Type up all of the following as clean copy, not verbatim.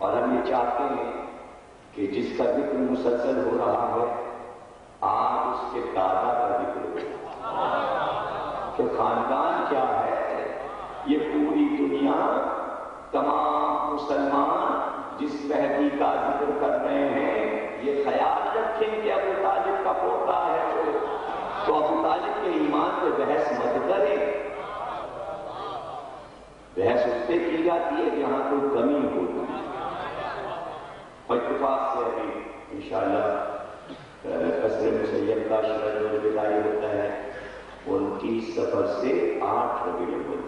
اور ہم یہ چاہتے ہیں کہ جس کا ذکر مسلسل ہو رہا ہے آج اس کے دادا کا ذکر ہو، کہ خاندان کیا ہے، یہ پوری دنیا تمام مسلمان جس مہدی کا ذکر کر رہے ہیں یہ خیال رکھیں کہ ابو طالب کا پوتا ہے تو ابو طالب کے ایمان پہ بحث مت کریں. بحث اس سے کی جاتی ہے جہاں کوئی کمی ہوتی ہے. اور اتفاق سے ابھی انشاءاللہ قصر مسیب کا شرح الوداعی ہوتا ہے 29 صفر سے 8 ربیع الاول.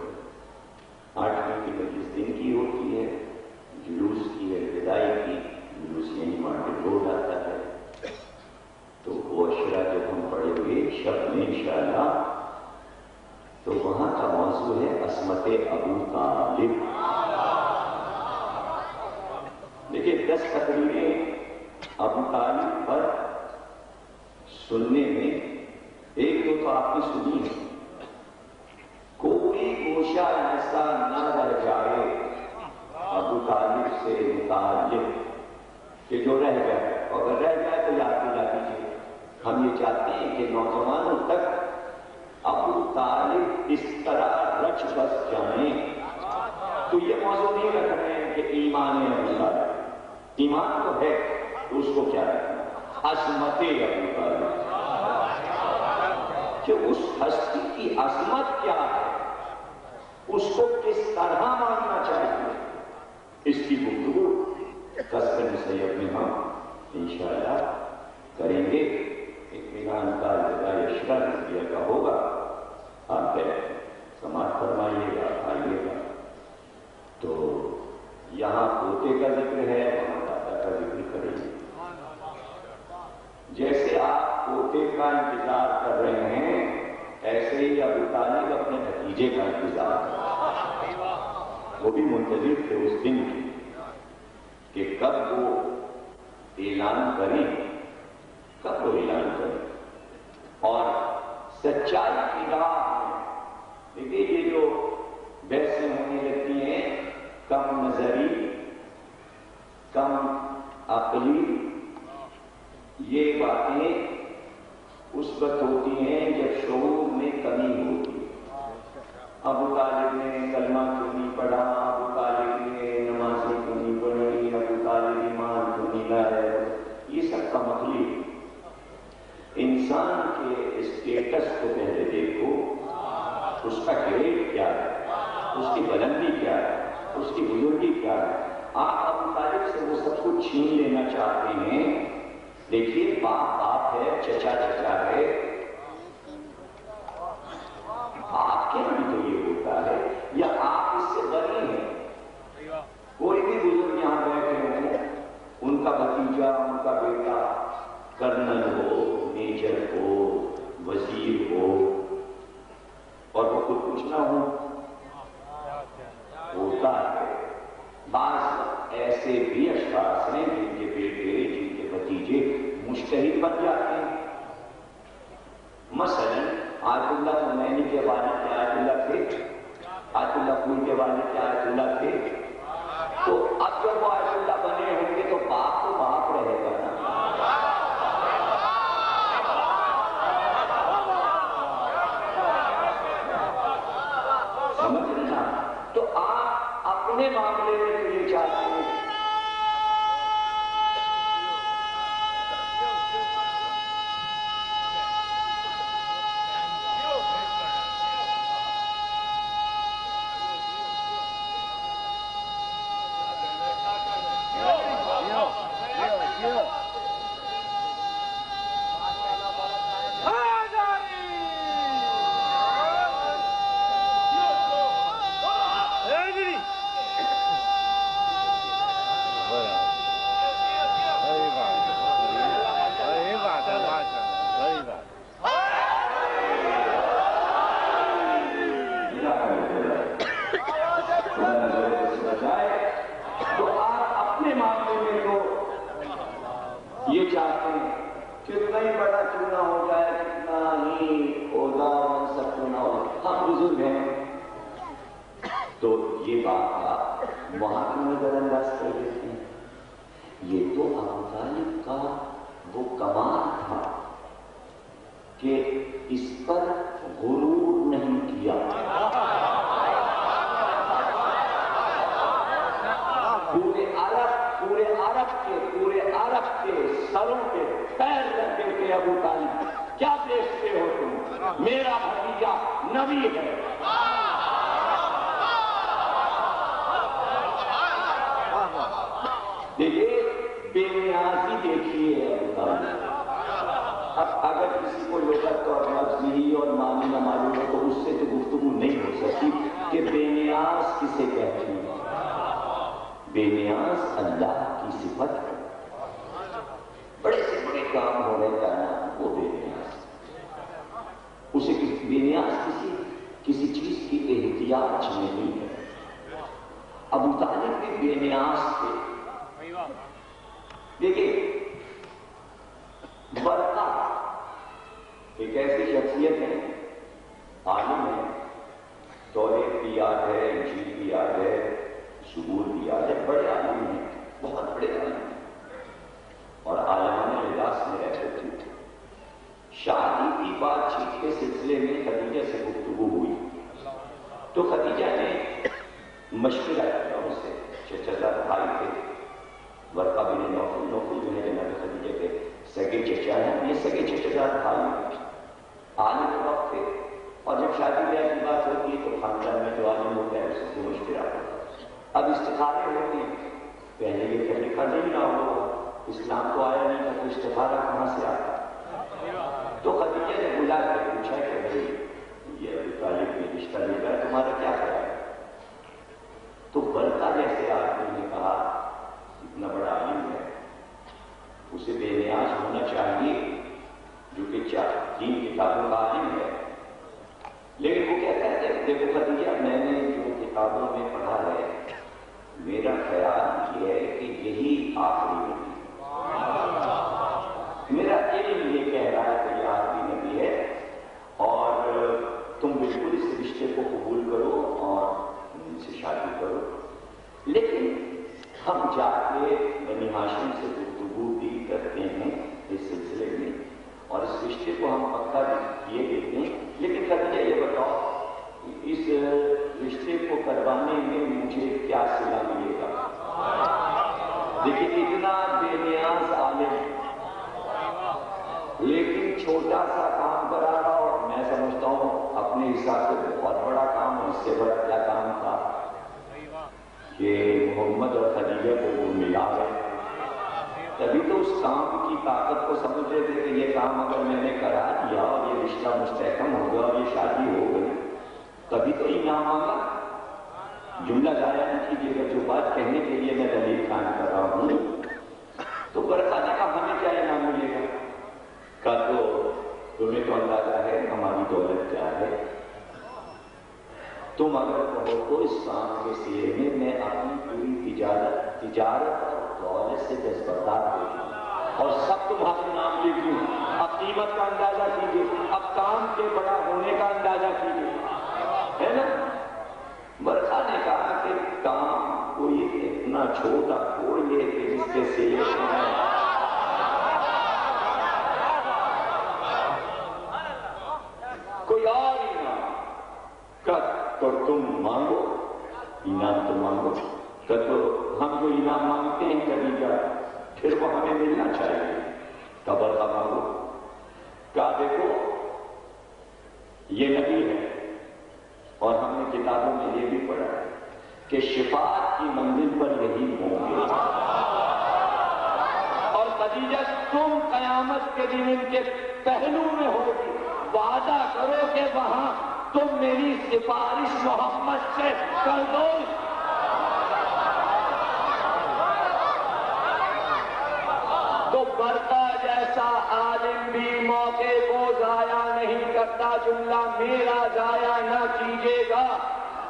8ویں کی مجلس دن کی ہوتی ہے، جلوس کی ہے الوداعی کی، جلوس یہیں مارکیٹ روڈ آتا ہے. تو وہ اشرا جب ہم پڑھیں گے شب میں انشاءاللہ تو وہاں کا موضوع ہے عصمت ابو طالب. دیکھیے 10 تقریریں ابو طالب پر سننے میں ایک دو تو آپ نے سنی ہے. کوئی گوشہ ایسا نہ رہ جائے ابو طالب سے متعلق کہ جو رہ گئے، اگر رہ جائے تو یاد دلا دیجیے. ہم یہ چاہتے ہیں کہ نوجوانوں تک ابو طالب اس طرح رچ بس جائیں. تو یہ موضوع نہیں رکھ رہے ہیں کہ ایمان ابو طالب، ایمان تو ہے تو اس کو کیا رکھنا، عظمت ابو طالب، کہ اس ہستی کی عظمت کیا ہے، اس کو کس طرح ماننا چاہیے. اس کی گفتگو قصر مسیب میں ہم انشاءاللہ کریں گے. اطمینان کا الوداع اشرا نظریہ کا ہوگا. آپ سماعت فرمائیے گا، آئیے گا. تو یہاں پوتے کا ذکر ہے، وہاں دادا کا ذکر کریں گے. جیسے آپ پوتے کا انتظار کر رہے ہیں ایسے ہی ابو طالب اپنے بھتیجے کا انتظار کر رہے ہیں. وہ بھی منتظر تھے اس دن کی کہ کب وہ اعلان کریں، کب وہ اعلان کریں. اور سچائی کی راہ میں دیکھیے یہ جو بحثیں ہونے لگتی ہیں کم نظری، کم عقلی، یہ باتیں اس وقت ہوتی ہیں جب شعور میں کمی ہوتی ہے. ابو طالب نے کلمہ کیوں نہیں پڑھا، ابو طالب نے نمازیں کیوں نہیں پڑھی، ابو طالب ایمان کیوں نہیں لائے، یہ سب کا مخلی. انسان کے اسٹیٹس کو پہلے دیکھو، اس کا گریڈ کیا ہے، اس کی بلندی کیا ہے، اس کی بزرگی کیا ہے. آپ ابو طالب سے وہ سب کچھ چھین لینا چاہتے ہیں. دیکھیے باپ باپ ہے، چچا چچا ہے، آپ کے بھی تو یہ ہوتا ہے، یا آپ اس سے بڑی ہیں. کوئی بھی بزرگ یہاں بیٹھے ہوں، ان کا بھتیجا، ان کا بیٹا کرنل ہو، میجر ہو، وزیر ہو، اور وہ خود کچھ نہ ہو، ہوتا ہے. بعض ایسے بھی اشخاص ہیں جن کے بیٹے، جن کے بھتیجے مجتہد بن جاتے ہیں. مثلا آیت اللہ خمینی کے والد کے آیت اللہ تھے، آیت اللہ پور کے والد کے آیت اللہ تھے. تو اب جب وہ آیت اللہ بنے ہوں گے تو باپ تو باپ رہے گا نا. سمجھ لینا. تو آپ اپنے معاملے میں تو یہ چاہتے ہیں یہ چاہتے ہیں کتنا ہی بڑا کیوں نہ ہو جائے، کتنا ہی عہدہ منصب کیوں نہ ہو، ہم بزرگ ہیں. تو یہ بات آپ وہاں کی نظر انداز کر دیتے ہیں. پورے عرب کے سروں پہ پیر رکھے تھے ابو طالب. کیا دیکھتے ہو تم؟ میرا بھتیجا نبی ہے. دیکھیے بے نیازی دیکھیے ابو طالب. اب اگر کسی کو لغت اور لفظی اور معنی نہ معلوم ہو تو اس سے تو گفتگو نہیں ہو سکتی کہ بے نیاز کسے کہتے ہیں. بے نیاز اللہ کی صفت ہے. بڑے سے بڑے کام ہو رہے کائنات وہ بے نیاز. اسے بے نیاز کسی چیز کی احتیاج نہیں ہے. ابو طالب بھی بے نیاز تھے. دیکھیے برقع ایک ایسی شخصیت ہے، عالم ہے، توریت بھی یاد ہے، انجیل بھی یاد ہے، زبور بھی یاد ہے. بڑے عالم ہیں، بہت بڑے عالم ہیں اور عالمانہ لباس میں رہتے تھے. شادی کی بات چیت کے سلسلے میں خدیجہ سے گفتگو ہوئی تو خدیجہ نے مشورہ کیا ان سے. چچا بھائی تھے برقع بن نوفل جو ہے جناب خدیجہ کے سگے چچا ہیں. یہ سگے چچا بھائی عالم وقت تھے اور جب شادی بیاہ کی بات ہوتی ہے تو خاندان میں جو عالم ہوتا ہے اس سے مشورہ ہوتا ہے. اب استخارے ہوتے ہیں. پہلے یہ کہ لکھا نہیں نہ ہو، اسلام تو آیا نہیں تھا تو استخارہ کہاں سے آتا. تو خدیجہ نے بلا کر پوچھا کہ بھائی یہ ابو طالب میں رشتہ لے کر تمہارا کیا خیال ہے. تو برقع جیسے آدمی نے کہا اتنا بڑا عالم ہے اسے بے نیاز ہونا چاہیے جو کہ تین کتابوں کا عالم ہے. لیکن وہ کہتا ہے کہ دیکھو خدیجہ میں نے جو کتابوں میں پڑھا ہے میرا خیال یہ ہے کہ یہی آخری نبی ہے. میرا علم یہ کہہ رہا ہے کہ یہ آخری نبی ہے اور تم بالکل اس رشتے کو قبول کرو اور ان سے شادی کرو. لیکن ہم جا کے بنی ہاشم سے گفتگو بھی کرتے ہیں اس سلسلے میں اور اس رشتے کو ہم پکا کیے دیتے ہیں. لیکن خدیجہ یہ بتاؤ اس رشتے کو کروانے میں مجھے کیا صلہ ملے گا. دیکھیے اتنا بے نیاز عالم لیکن چھوٹا سا کام کرا رہا اور میں سمجھتا ہوں اپنے حساب سے بہت بڑا کام اور اس سے بڑا کیا کام تھا کہ محمد اور خدیجہ کو وہ ملا ہے. تبھی تو اس کام کی طاقت کو سمجھ رہے تھے کہ یہ کام اگر میں نے کرا دیا اور یہ رشتہ مستحکم ہو گیا اور یہ شادی ہو گئی تبھی تو انعام آگا. جملہ ضائع نہ کیجیے گا. جو بات کہنے کے لیے میں دلیل قائم کر رہا ہوں تو برقع نے کہا ہمیں کیا انعام ملے گا. کہا تو تمہیں تو اندازہ ہے ہماری دولت کیا ہے. تم اگر کہو تو اس کام کے سلے میں اپنی پوری تجارت اور دولت سے دستبردار ہو جاؤں اور سب تمہارے نام لکھ دوں. اب قیمت کا اندازہ کیجیے، اب کام کے بڑا ہونے کا اندازہ کیجیے، ہے نا. برقع نے کہا کہ کام کوئی اتنا چھوٹا چھوڑیے کہ جس کے سلے کوئی اور انعام تو تم مانگو. انعام تو مانگو تو ہم جو انعام مانگتے ہیں کبھی کیا پھر وہ ہمیں ملنا چاہیے. قبر کا مانگو. کیا دیکھو یہ نبی ہے اور ہم نے کتابوں میں یہ بھی پڑھا ہے کہ شفاعت کی منزل پر یہی ہوں گے. اور خدیجہ تم قیامت کے دن ان کے پہلو میں ہوگی. وعدہ کرو کہ وہاں تم میری سفارش محمد سے کر دو. تو برقع جیسا عالم بھی موقع کو ضائع نہیں کرتا. جملہ میرا ضائع نہ کیجیے گا.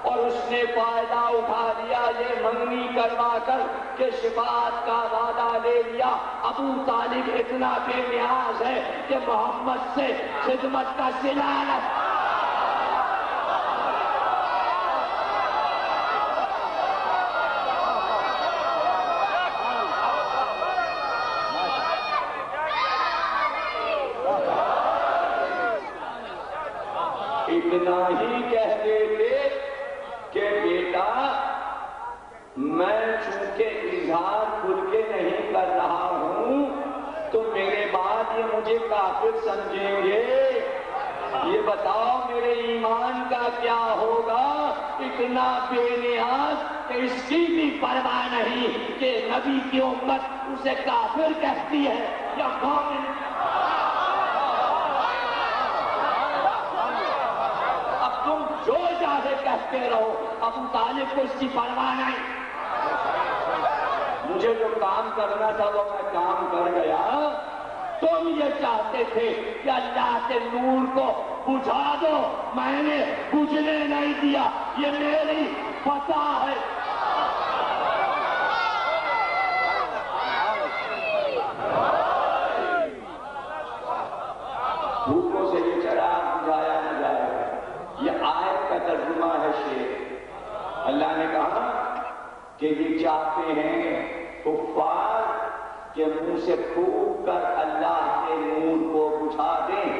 اور اس نے فائدہ اٹھا لیا یہ منگنی کروا کر کہ شفاعت کا وعدہ لے لیا. ابو طالب اتنا بے نیاز ہے کہ محمد سے خدمت کا صلہ اتنا ہی کہہ دیتے کہ بیٹا میں چونکہ سمجھیں گے؟ یہ بتاؤ میرے ایمان کا کیا ہوگا؟ اتنا بے نیاز کہ اس کی بھی پرواہ نہیں کہ نبی کی امت اسے کافر کہتی ہے یا مومن۔ اب تم جو چاہے کہتے رہو، ابو طالب کو اس کی پرواہ نہیں۔ مجھے جو کام کرنا تھا وہ میں کام کر گیا۔ تم یہ چاہتے تھے کہ اللہ کے نور کو بجھا دو، میں نے بجھنے نہیں دیا، یہ میری فتح ہے۔ بھوکوں سے یہ چراغ بجھایا نہ جائے، یہ آیت کا ترجمہ ہے شیخ۔ اللہ نے کہا کہ یہ چاہتے ہیں کفار کہ منہ سے پھونک کر اللہ کے نور کو بجھا دیں،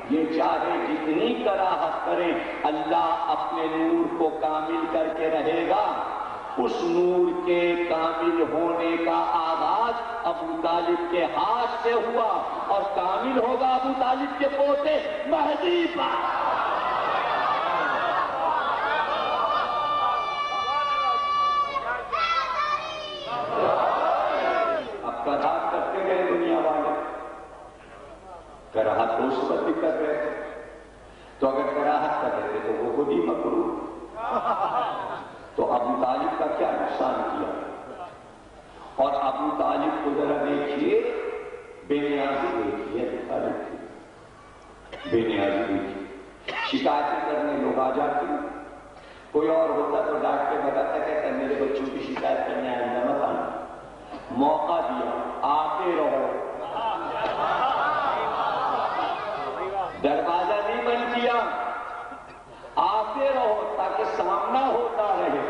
یہ چاہے جتنی کراہت کریں اللہ اپنے نور کو کامل کر کے رہے گا۔ اس نور کے کامل ہونے کا آغاز ابو طالب کے ہاتھ سے ہوا اور کامل ہوگا ابو طالب کے پوتے مہدی پر۔ کراہت کرتے گئے دنیا والے، کراہت تو اس وقت بھی کر رہے تھے، تو اگر کراہت کر رہے تھے تو وہ خود ہی مکروہ، تو ابو طالب کا کیا نقصان کیا؟ اور ابو طالب کو ذرا دیکھیے، بے نیازی دیکھیے، بے نیازی دیکھیے، شکایتیں کرنے لوگ آ جاتے ہیں۔ کوئی اور ہوتا تو ڈانٹ کے بتاتا کہتا میرے بچوں کی شکایت کرنے آئندہ مت آنا۔ موقع دیا، آتے رہو، دروازہ نہیں بند کیا، آتے رہو تاکہ سامنا ہوتا رہے۔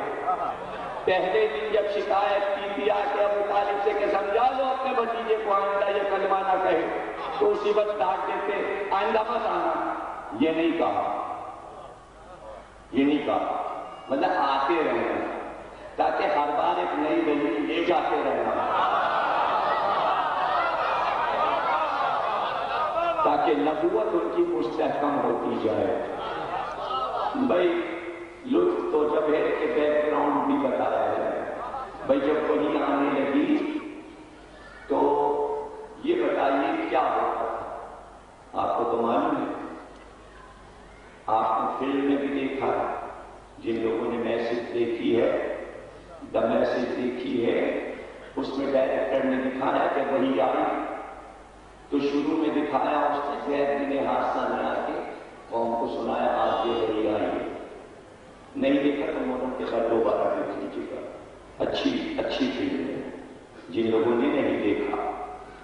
پہلے دن جب شکایت کی تھی آ کے ابو طالب سے کہ سمجھا لو اپنے بھتیجے کو آئندہ یہ کلمہ نہ کہے، تو اسی وقت ڈانٹ دیتے آئندہ مت آنا۔ یہ نہیں کہا، یہ نہیں کہا، مطلب آتے رہنا تاکہ ہر بار ایک نئی دلیل لے جاتے رہنا، تاکہ نبوت ان کی مستحکم ہوتی جائے۔ بھائی لطف تو جب ہے کہ بیک گراؤنڈ بھی بتایا جائے۔ بھائی جب وہی آنے لگی تو یہ بتائیے کیا ہوتا تھا؟ آپ کو تو معلوم ہے، آپ نے فلم میں بھی دیکھا ہے، جن لوگوں نے میسج دیکھی ہے، دا میسج دیکھی ہے، اس میں ڈائریکٹر نے دکھایا کہ وہی آئی تو شروع میں دکھایا اس نے زید بن حارثہ نے آ کے قوم کو سنایا آج یہ وہی آئی۔ نہیں دیکھا تو محرم کے ساتھ دوبارہ دیکھ لیجیے گا، اچھی فلم ہے۔ جن لوگوں نے نہیں دیکھا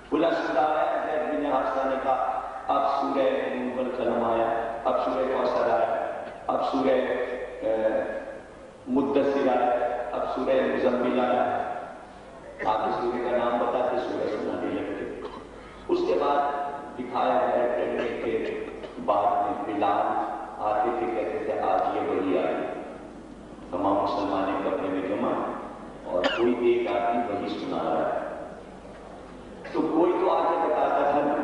کھلا سنایا، زید بن حارثہ نے کہا اب سورہ نور القلم آیا، اب سورہ کوثر آیا، اب سورہ مدثر آیا، اب سورہ مزمل آیا، آپ اس سورہ کا نام بتاتے سورہ سنانے لگتے۔ اس کے بعد دکھایا ڈائریکٹر نے کہ بعد میں بلال آتے تھے کہتے تھے آج یہ وہی آئی، تمام مسلمانیں کپڑے میں جمع اور کوئی ایک آدمی وہی سنا رہا ہے، تو کوئی تو آگے بتاتا تھا نا،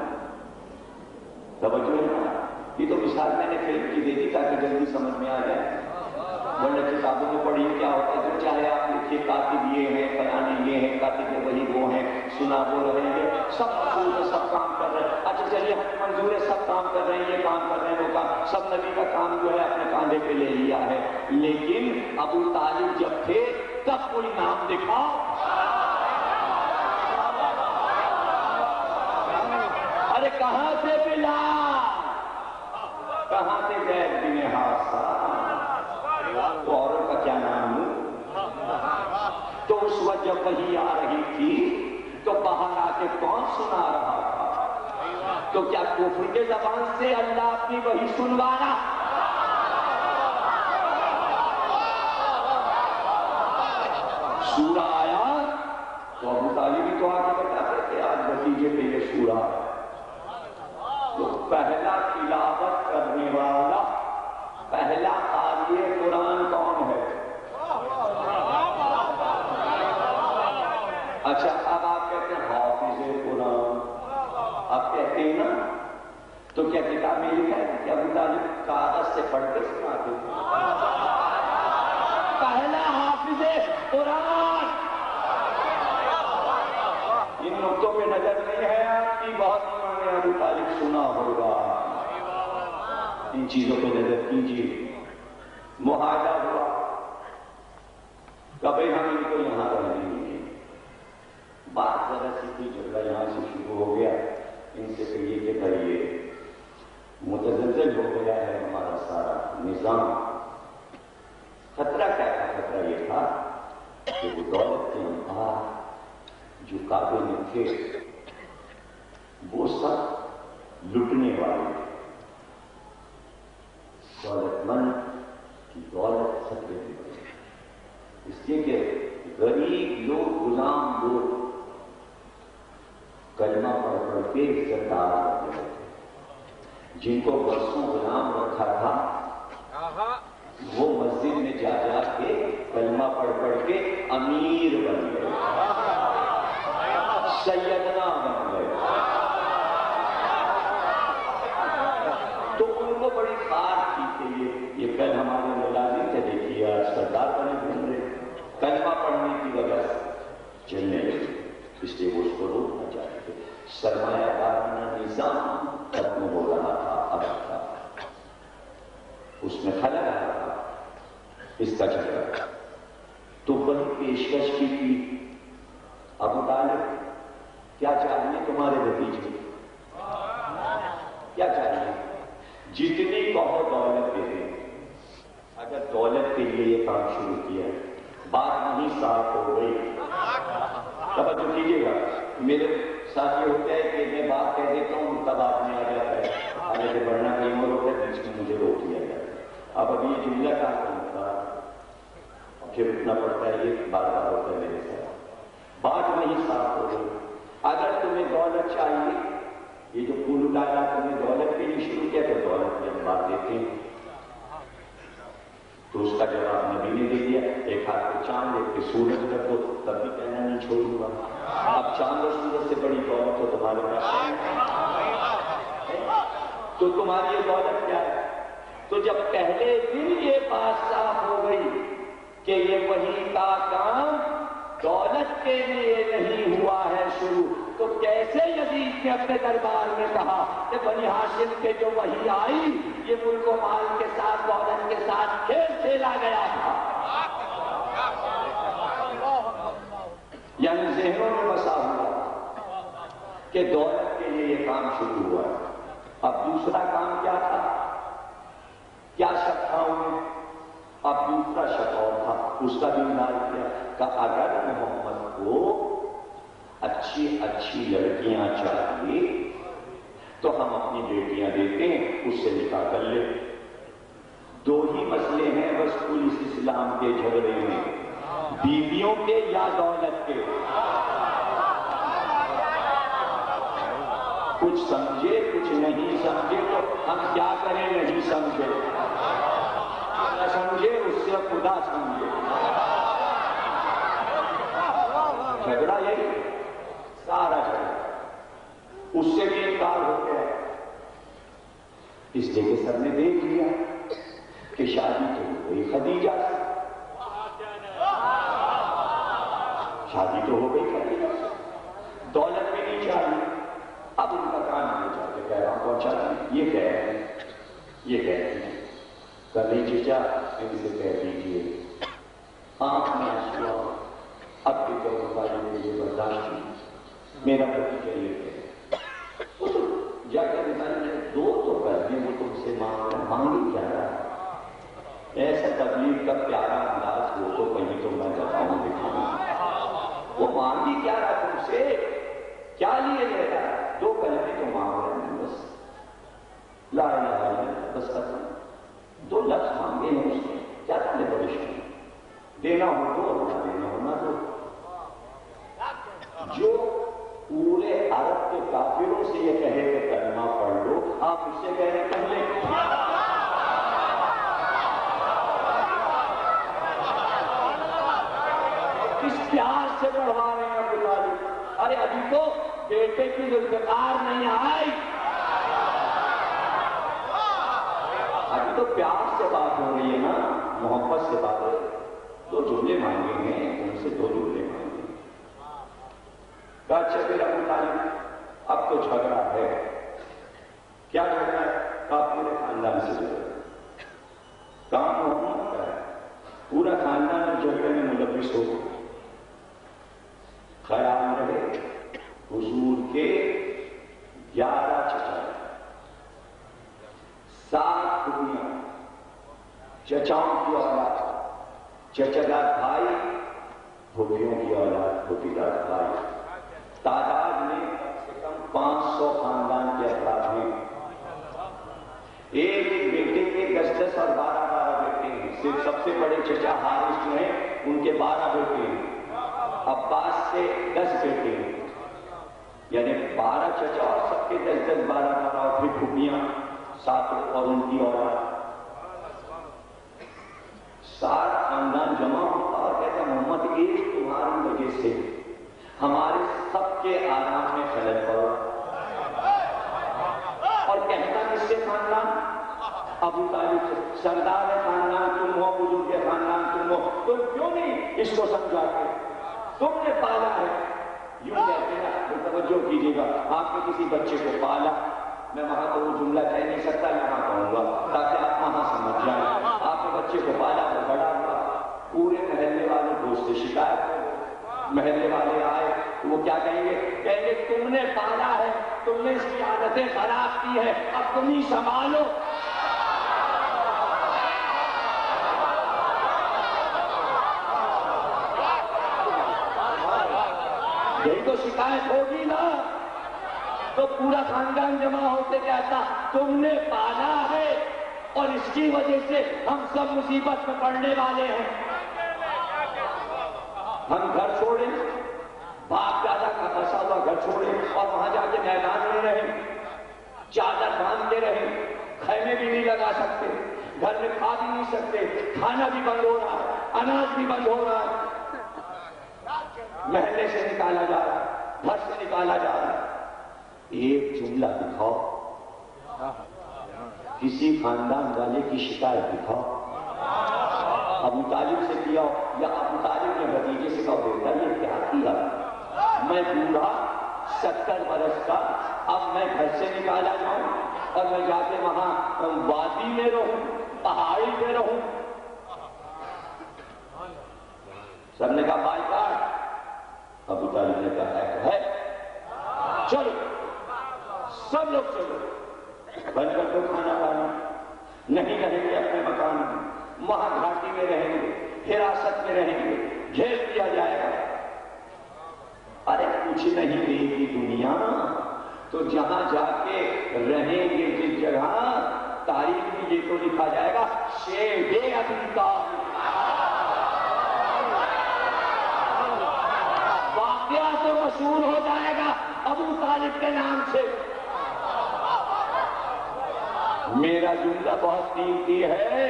توجہ ہے نا، یہ تو مثال میں نے فلم کی دے دی تاکہ جلدی سمجھ میں آ جائے، ورنہ کتابوں میں پڑھی کیا ہوتا ہے جو چاہے آپ لکھیے کاتب یہ ہیں، فلانے یہ ہیں، کاتب وہی وہ ہیں، سنا وہ رہیں گے، سب منظور ہے، سب کام کر رہے ہیں، اچھا چلیے ہم منظور ہے، سب کام کر رہے ہیں، یہ کام کر رہے ہیں، وہ کام، سب نبی کا کام جو ہے اپنے کاندھے پہ لے لیا ہے، لیکن ابو طالب جب تھے تب کوئی نام دکھاؤ، ارے کہاں سے بلال، کہاں سے زید بن حارثہ، تو عورت کا کیا نام ہوں؟ تو اس وقت جب وہی آ رہی تھی تو باہر آ کے کون سنا رہا تھا؟ تو کیا کفر کے زبان سے اللہ اپنی وہی سنوانا؟ سورہ آیا تو ابو طالب بھی تو آگے بتاتے کہ آج بھتیجے پہ یہ سورہ ہے، تو پہلا تلاوت کرنے والا، پہلا قاری قرآن کون ہے؟ اچھا اب آپ کہتے ہیں حافظ قرآن، آپ کہتے ہیں نا تو کیا کتاب میں لکھا ہے کہ ابو طالب کاغذ سے پڑھ کے سناتے تھے؟ پہلا حافظ قرآن. ان نقطوں پہ نظر نہیں ہے آپ کی، بہت ایمان نے ابو طالب سنا ہوگا. ان چیزوں پہ نظر کیجیے. معاہدہ ہوا کبھی ہم ان کو یہاں رہنے نہیں دیں. بات ذرا سی کوئی جھگڑا یہاں سے شروع ہو گیا، ان سے کہیے کہ بھائی یہ متزلزل ہو گیا ہے ہمارا سارا نظام. خطرہ کیا تھا؟ خطرہ یہ تھا کہ وہ دولت کے انبار جو کعبے میں تھے وہ سب لٹنے والے تھے. دولت مند کی دولت سب کے لیے، اس لیے کہ غریب لوگ، غلام لوگ کلمہ پڑھ پڑھ کے عزتدار بن گئے تھے. جن کو برسوں غلام رکھا تھا وہ مسجد میں جا جا کے کلمہ پڑھ پڑھ کے امیر بن گئے، سیدنا بن گئے. تو ان کو بڑی بات تھی کہ یہ کل ہمارے ملازم تھے، دیکھیے آج سردار بنے گھوم رہے، کلمہ پڑھنے کی وجہ سے چلنے لگے. اس لیے وہ اس کو روکنا چاہتے تھے. سرمایہ دارانہ نظام ختم ہو رہا تھا، اب تھا اس میں خلل آ رہا تھا. اس کا چکر تو بڑی پیشکش کی تھی. ابو طالب کیا چاہیے تمہارے بھتیجے؟ کیا چاہیے؟ جتنی کہو دولت دے دیں. اگر دولت کے لیے یہ کام شروع کیا بات نہیں صاف ہو گئی. توجہ کیجیے گا. میرے ساتھ یہ ہوتا ہے کہ میں بات کہہ دیتا ہوں تب آپ نے آ جاتا ہے، آگے سے بڑھنا کہیں اور ہوتا ہے، بیچ میں مجھے روک لیا جاتا ہے. اب ابھی یہ جملہ کہاں ہوتا پھر اٹھنا پڑتا ہے، یہ بار بار ہوتا ہے میرے ساتھ. بات نہیں صاف ہو گئی. اگر تمہیں دولت چاہیے، یہ جو پھول اٹھایا تمہیں دولت کے لیے شروع کیا تو دولت کے انبار دیتے ہیں. تو اس کا جواب نبی نے دے دیا. ایک ہاتھ پہ چاند، ایک پہ سورج کر دو، تب بھی کہنا نہیں چھوڑوں گا. اب چاند اور سورج سے بڑی دولت تو تمہارے پاس، تو تمہاری یہ دولت کیا ہے؟ تو جب پہلے دن یہ بات صاف ہو گئی کہ یہ وحی کا کام دولت کے لیے نہیں ہوا ہے شروع، تو کیسے یزید نے اپنے دربار میں کہا کہ بنی ہاشم کے جو وحی آئی یہ ملک و مال کے ساتھ، دولت کے ساتھ کھیل کھیلا گیا تھا. یعنی ذہنوں میں بسا ہوا کہ دولت کے لیے یہ کام شروع ہوا. اب دوسرا کام کیا تھا؟ کیا شک تھا انہیں؟ اب دوسرا شک اور تھا، اس کا بھی اظہار کیا کہ اگر محمد کو اچھی اچھی لڑکیاں چاہیے تو ہم اپنی بیٹیاں دیتے ہیں، اس سے نکاح کر لیں. دو ہی مسئلے ہیں بس پولیس اسلام کے جھگڑے میں، بیویوں کے یا دولت کے. کچھ سمجھے کچھ نہیں سمجھے تو ہم کیا کریں؟ نہیں سمجھے نہ سمجھے اس سے خدا سمجھے. جھگڑا یہی سارا جھگڑا. اس سے بھی انکار ہو گیا. اس لیے کہ سب نے دیکھ لیا کہ شادی تو ہو گئی خدیجہ سے، شادی تو ہو گئی خدیجہ سے، دولت بھی نہیں چاہیے. اب ان کا کام نہیں چاہتے، پیغام پہنچا یہ کہتے ہیں کبھی چچا ان سے کہہ دیجیے آنکھ میں آنسو اب بھی تو مطالعے کے لیے برداشت نہیں. میرا بھتیجا یہ کہ جا کر بتائیں دو تو کر دیں، وہ تم سے مانگی کیا رہا. ایسا تبلیغ کا پیارا انداز وہ تو کہیں تو میں بتاؤں دکھاؤں. وہ مانگی کیا رہا تم سے؟ کیا لیے لے رہا؟ دو کلمے تو مانگ رہے ہیں بس، لا الہ الا اللہ، بس ختم. دو لفظ مانگے ہیں اس نے، کیا تمہیں پریشانی؟ دینا ہو تو اور نہ دینا ہونا تو. جو پورے عرب کے کافروں سے یہ کہے کہ کلمہ پڑھ لو، آپ اس سے کہہ رہے پہلے کس پیار سے بڑھوا رہے ہیں ابو طالب. ارے ابھی تو بیٹے کی ذوالفقار نہیں آئی، ابھی تو پیار سے بات ہو رہی ہے نا، محبت سے بات ہے. 2 جملے مانگے ہیں، ان سے 2 جملے مانگے. کہا اچھا پھر ابو طالب اب تو جھگڑا ہے. کیا جھگڑا ہے؟ کہا پورے خاندان سے جھگڑا. کہاں محمد کا ہے؟ پورا خاندان جھگڑے میں ملوث ہو. خیال رہے حضور کے 11 چچا، 7 پھوپھیاں، چچاؤں کی اولاد، چچا بھائی، پھوپھیوں کی اولاد، پھوپھیدار بھائی. تعداد میں کم سے کم 500 خاندان کے افراد ہیں. ایک ایک بیٹے کے 10 اور 12 بیٹے ہیں. صرف سب سے بڑے چچا حارث جو ہیں ان کے 12 بیٹے ہیں. عباس سے 10 بیٹے ہیں، یعنی 12 چچا اور سب کے 10 12 اور پھر پھوپھیاں 7 اور ان کی اولاد. سارا خاندان جمع ہوتا اور کہتا محمد ایک تمہاری وجہ سے ہمارے سب کے آرام میں خلل پڑا. اور کہتا کس سے خاندان؟ ابو طالب سے. سردار خاندان تم ہو، بزرگ خاندان تم ہو، تم کیوں نہیں اس کو سمجھاتے؟ تم نے پالا ہے. یوں کہتے ہیں، توجہ کیجیے گا، آپ نے کسی بچے کو پالا. میں وہاں تو وہ جملہ کہہ نہیں سکتا، یہاں کہوں گا تاکہ آپ وہاں سمجھ جائیں. آپ نے بچے کو پالا تو بڑا ہوا، پورے محلے والے دوست سے شکایت کرو. محلے والے آئے تو وہ کیا کہیں گے؟ کہیں گے تم نے پالا ہے، تم نے اس کی عادتیں خراب کی ہے، اب تم ہی سنبھالو. یہی تو شکایت ہوگی نا. تو پورا خاندان جمع ہوتے کہتا تم نے پالا ہے اور اس کی وجہ سے ہم سب مصیبت میں پڑنے والے ہیں. ہم گھر چھوڑیں، باپ دادا کا بسا ہوا گھر چھوڑیں اور وہاں جا کے میدان میں رہیں، چادر باندھ کے رہیں، خیمے بھی نہیں لگا سکتے، گھر میں کھا بھی نہیں سکتے، کھانا بھی بند ہو رہا ہے، اناج بھی بند ہو رہا ہے، محلے سے نکالا جا رہا ہے، گھر سے نکالا جا رہا ہے. ایک جملہ دکھاؤ، کسی خاندان والے کی شکایت دکھاؤ. ابو طالب سے کیا یا ابو طالب نے بھتیجے سے کہا بیٹا یہ کیا کیا؟ میں بوڑھا 70 برس کا، اب میں گھر سے نکالا جاؤں اور میں جا کے وہاں وادی میں رہوں، پہاڑی میں رہوں. سب نے کہا بھائی کاٹ. ابو طالب نے کہا ہے تو ہے، چلو سب لوگ چلو. بن کر تو کھانا کھانا نہیں رہیں گے اپنے مکان میں، وہاں گھاٹی میں رہیں گے، حراست میں رہیں گے، گھیر دیا جائے گا. ارے کچھ نہیں دے گی دنیا تو جہاں جا کے رہیں گے جس جگہ تاریخ میں یہ تو لکھا جائے گا شیب ابی طالب. واقعہ تو مشہور ہو جائے گا ابو طالب کے نام سے. میرا جملہ بہت قیمتی ہے.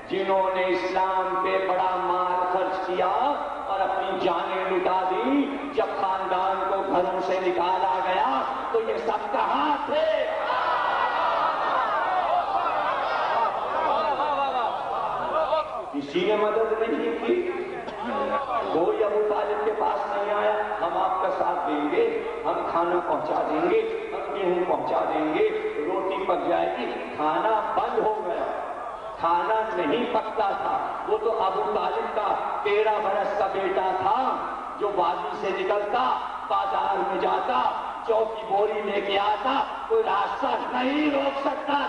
جنہوں نے اسلام پہ بڑا مال خرچ کیا اور اپنی جانیں لٹا دی، جب خاندان کو گھروں سے نکالا گیا تو یہ سب کہاں تھے؟ کسی نے مدد نہیں کی. کوئی ابو طالب کے پاس نہیں آیا ہم آپ کا ساتھ دیں گے، ہم کھانا پہنچا دیں گے، ہم گیہوں پہنچا دیں گے، روٹی پک جائے گی. کھانا بند ہو گیا، کھانا نہیں پکتا تھا. وہ تو ابو طالب کا 13 برس کا بیٹا تھا جو وادی سے نکلتا، بازار میں جاتا، چوکی بوری لے کے آتا، کوئی راستہ نہیں روک سکتا.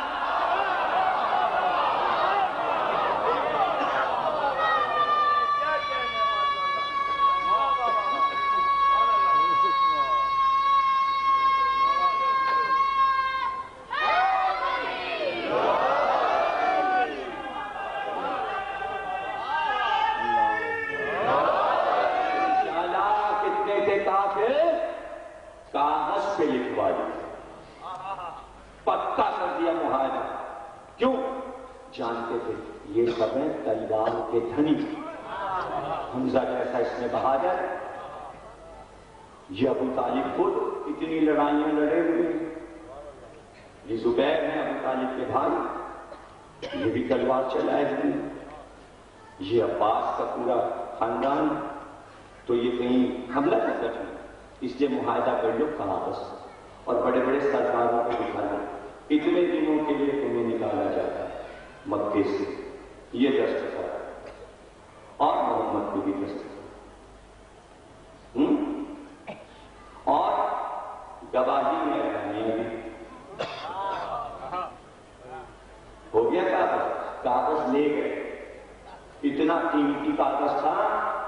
کاغذ پہ لکھوا دیا، پکا کر دیا معاہدہ. کیوں؟ جانتے تھے یہ سب ہیں تلوار کے دھنی. حمزہ جیسا اس میں بہادر، یہ ابو طالب خود اتنی لڑائیاں لڑے ہوئے. یہ زبیر ہیں ابو طالب کے بھائی، یہ بھی تلوار چلائے ہوئے، یہ عباس کا پورا خاندان، تو یہ کہیں حملہ نہ کر لیں، اس لیے معاہدہ کر لو کہاں بس، اور بڑے بڑے سرداروں کو دکھا لو اتنے دنوں کے لیے تمہیں نکالا جاتا ہے مکے سے، یہ دستخط اور محمد کو بھی دستخط، اور گواہی میں اعلانیہ بھی ہو گیا، کاغذ لے گئے، اتنا قیمتی کاغذ تھا